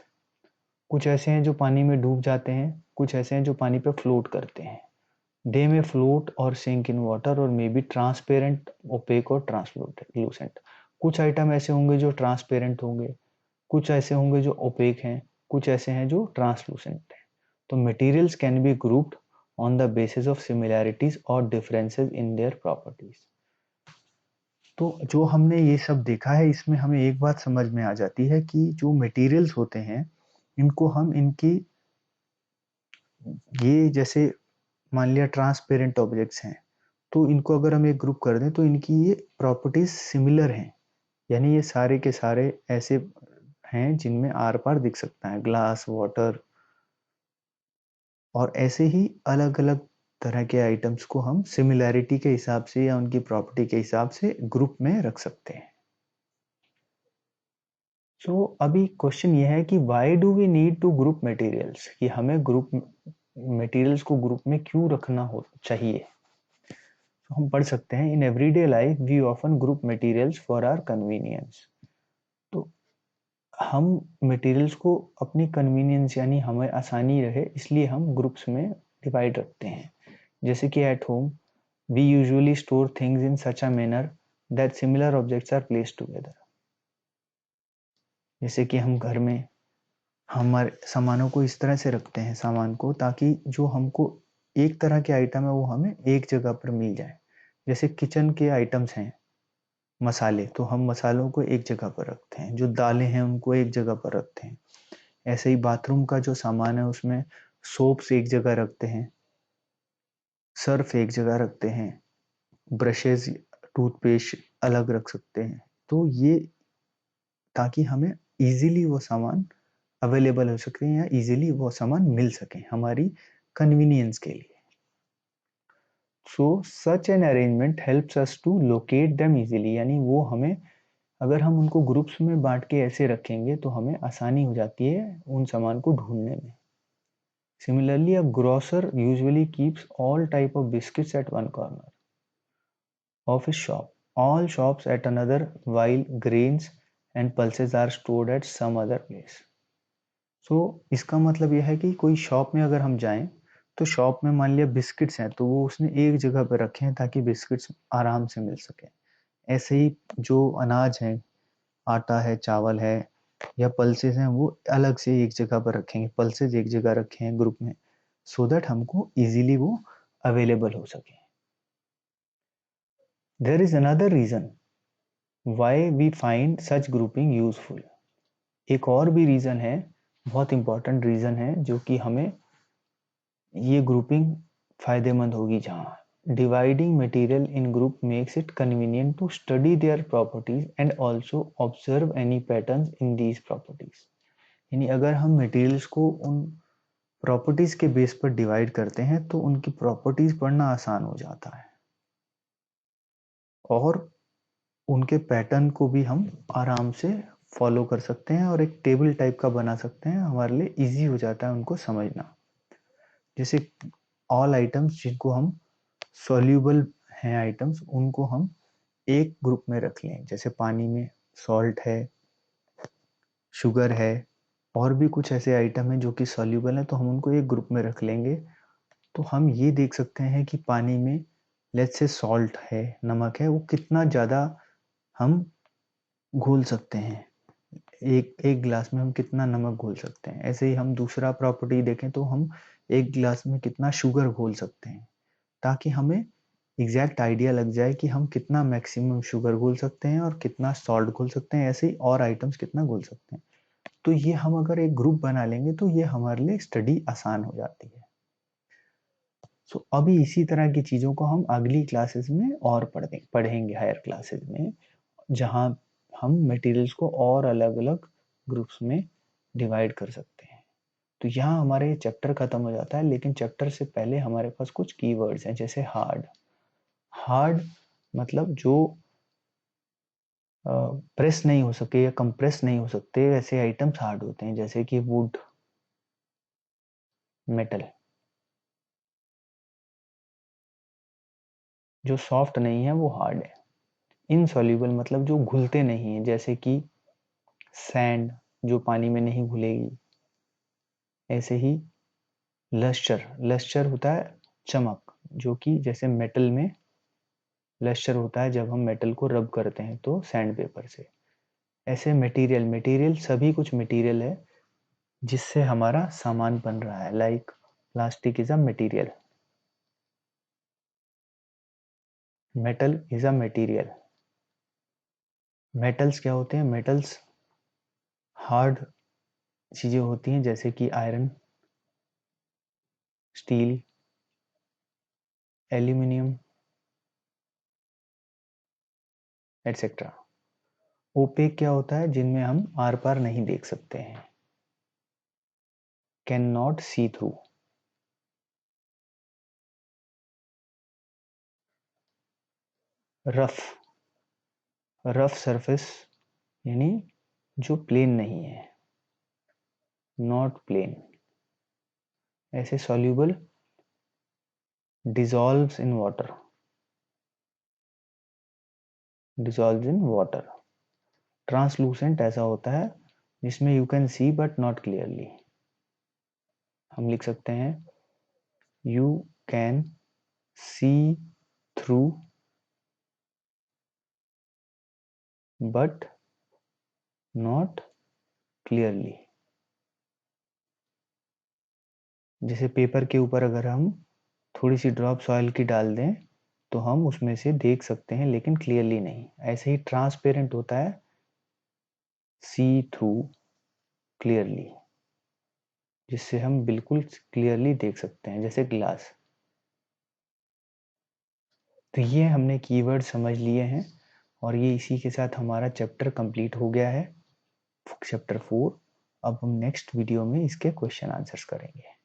कुछ ऐसे हैं जो पानी में डूब जाते हैं, कुछ ऐसे हैं जो पानी पे फ्लोट करते हैं। दे में फ्लोट और सिंक इन वाटर और may be transparent, OPEC or translucent. कुछ आइटम ऐसे होंगे जो ट्रांसपेरेंट होंगे, कुछ ऐसे होंगे जो ओपेक हैं, कुछ ऐसे हैं जो ट्रांसलूसेंट हैं। तो materials can be grouped on the basis of similarities और डिफरेंसेस इन देयर प्रॉपर्टीज। तो जो हमने ये सब देखा है, इसमें हमें एक बात समझ में आ जाती है कि जो मटेरियल्स होते हैं, इनको हम इनकी, ये जैसे मान लिया ट्रांसपेरेंट ऑब्जेक्ट्स हैं, तो इनको अगर हम एक ग्रुप कर दें तो इनकी ये प्रॉपर्टीज सिमिलर हैं, यानी ये सारे के सारे ऐसे हैं जिनमें आर पार दिख सकता है, ग्लास, वाटर, और ऐसे ही अलग अलग तरह के आइटम्स को हम सिमिलैरिटी के हिसाब से या उनकी प्रॉपर्टी के हिसाब से ग्रुप में रख सकते हैं। सो अभी क्वेश्चन ये है कि why do we need to group materials, कि हमें ग्रुप मटेरियल्स को ग्रुप में क्यों रखना हो चाहिए। तो हम पढ़ सकते हैं, in everyday life we often group materials for our convenience. तो हम मटेरियल्स को अपनी कन्वीनियंस यानी हमें आसानी रहे इसलिए हम ग्रुप्स में डिवाइड रखते हैं। जैसे कि at home we usually store things in such a manner that similar objects are placed together. जैसे कि हम घर में हमारे सामानों को इस तरह से रखते हैं, सामान को, ताकि जो हमको एक तरह के आइटम है वो हमें एक जगह पर मिल जाए। जैसे किचन के आइटम्स हैं, मसाले, तो हम मसालों को एक जगह पर रखते हैं, जो दालें हैं उनको एक जगह पर रखते हैं। ऐसे ही बाथरूम का जो सामान है उसमें सोप्स एक जगह रखते हैं, सर्फ एक जगह रखते हैं, ब्रशेज, टूथपेस्ट अलग रख सकते हैं। तो ये ताकि हमें इजीली वो सामान अवेलेबल हो सके या इजीली वो सामान मिल सके हमारी कन्वीनियंस के लिए। So such an arrangement helps us to locate them easily, यानी वो हमें, अगर हम उनको ग्रुप्स में बांट के ऐसे रखेंगे तो हमें आसानी हो जाती है उन सामान को ढूंढने में। Similarly, a grocer usually keeps all type of biscuits at one corner of his shop, all shops at another, while grains and pulses are stored at some other place. So इसका मतलब यह है कि कोई शॉप में अगर हम जाएं तो शॉप में मान लिया बिस्किट्स हैं तो वो उसने एक जगह पर रखे हैं ताकि बिस्किट्स आराम से मिल सके। ऐसे ही जो अनाज है, आटा है, चावल है या पल्सेस हैं, वो अलग से एक जगह पर रखेंगे, पल्सेस एक जगह रखे हैं ग्रुप में, सो दैट हमको इजीली वो अवेलेबल हो सके। There is another reason why we find such grouping useful. एक और भी रीजन है, बहुत इंपॉर्टेंट रीजन है, जो कि हमें ये ग्रुपिंग फायदेमंद होगी। जहाँ dividing material in group makes it convenient to study their properties and also observe any patterns in these properties. यानी अगर हम मटेरियल्स को उन प्रॉपर्टीज के बेस पर डिवाइड करते हैं तो उनकी प्रॉपर्टीज पढ़ना आसान हो जाता है और उनके पैटर्न को भी हम आराम से फॉलो कर सकते हैं और एक टेबल टाइप का बना सकते हैं, हमारे लिए इजी हो जाता है उनको समझना। जैसे ऑल आइटम्स जिनको हम सॉल्यूबल हैं आइटम्स, उनको हम एक ग्रुप में रख लें। जैसे पानी में सॉल्ट है, शुगर है, और भी कुछ ऐसे आइटम हैं जो कि सॉल्यूबल हैं, तो हम उनको एक ग्रुप में रख लेंगे। तो हम ये देख सकते हैं कि पानी में लेट्स से सॉल्ट है, नमक है, वो कितना ज़्यादा हम घोल सकते हैं, एक एक गिलास में हम कितना नमक घोल सकते हैं। ऐसे ही हम दूसरा प्रॉपर्टी देखें तो हम एक गिलास में कितना शुगर घोल सकते हैं, ताकि हमें एग्जैक्ट आइडिया लग जाए कि हम कितना मैक्सिमम शुगर घोल सकते हैं और कितना सॉल्ट घोल सकते हैं, ऐसे ही और आइटम्स कितना घोल सकते हैं। तो ये हम अगर एक ग्रुप बना लेंगे तो ये हमारे लिए स्टडी आसान हो जाती है। सो अभी इसी तरह की चीज़ों को हम अगली क्लासेस में और पढ़ेंगे हायर क्लासेस में, जहाँ हम मटेरियल्स को और अलग अलग ग्रुप्स में डिवाइड कर सकते हैं। तो यहाँ हमारे चैप्टर खत्म हो जाता है, लेकिन चैप्टर से पहले हमारे पास कुछ कीवर्ड्स हैं, जैसे हार्ड। हार्ड मतलब जो प्रेस नहीं हो सके या कंप्रेस नहीं हो सकते, ऐसे आइटम्स हार्ड होते हैं, जैसे कि वुड, मेटल। जो सॉफ्ट नहीं है वो हार्ड है। इनसॉल्यूबल मतलब जो घुलते नहीं है, जैसे कि सैंड जो पानी में नहीं घुलेगी, ऐसे ही लस्टर होता है चमक, जो कि जैसे मेटल में लस्टर होता है जब हम मेटल को रब करते हैं तो सैंड पेपर से। ऐसे मटेरियल सभी कुछ मटेरियल है जिससे हमारा सामान बन रहा है। Like plastic is a material, metal is a material. Metals क्या होते हैं? मेटल्स हार्ड चीजें होती हैं जैसे कि iron, steel, aluminium etcetera. Opaque क्या होता है? जिनमें हम आर पार नहीं देख सकते हैं, can not see through. Rough surface यानी जो प्लेन नहीं है, नॉट प्लेन। ऐसे soluble dissolves in water, dissolves in water. Translucent ऐसा होता है जिसमें you can see but not clearly. हम लिख सकते हैं you can see through but not clearly. जैसे पेपर के ऊपर अगर हम थोड़ी सी ड्रॉप्स ऑयल की डाल दें तो हम उसमें से देख सकते हैं लेकिन क्लियरली नहीं। ऐसे ही ट्रांसपेरेंट होता है सी थ्रू क्लियरली, जिससे हम बिल्कुल क्लियरली देख सकते हैं जैसे ग्लास। तो ये हमने कीवर्ड समझ लिए हैं और ये इसी के साथ हमारा चैप्टर कंप्लीट हो गया है, चैप्टर 4। अब हम नेक्स्ट वीडियो में इसके क्वेश्चन आंसर्स करेंगे।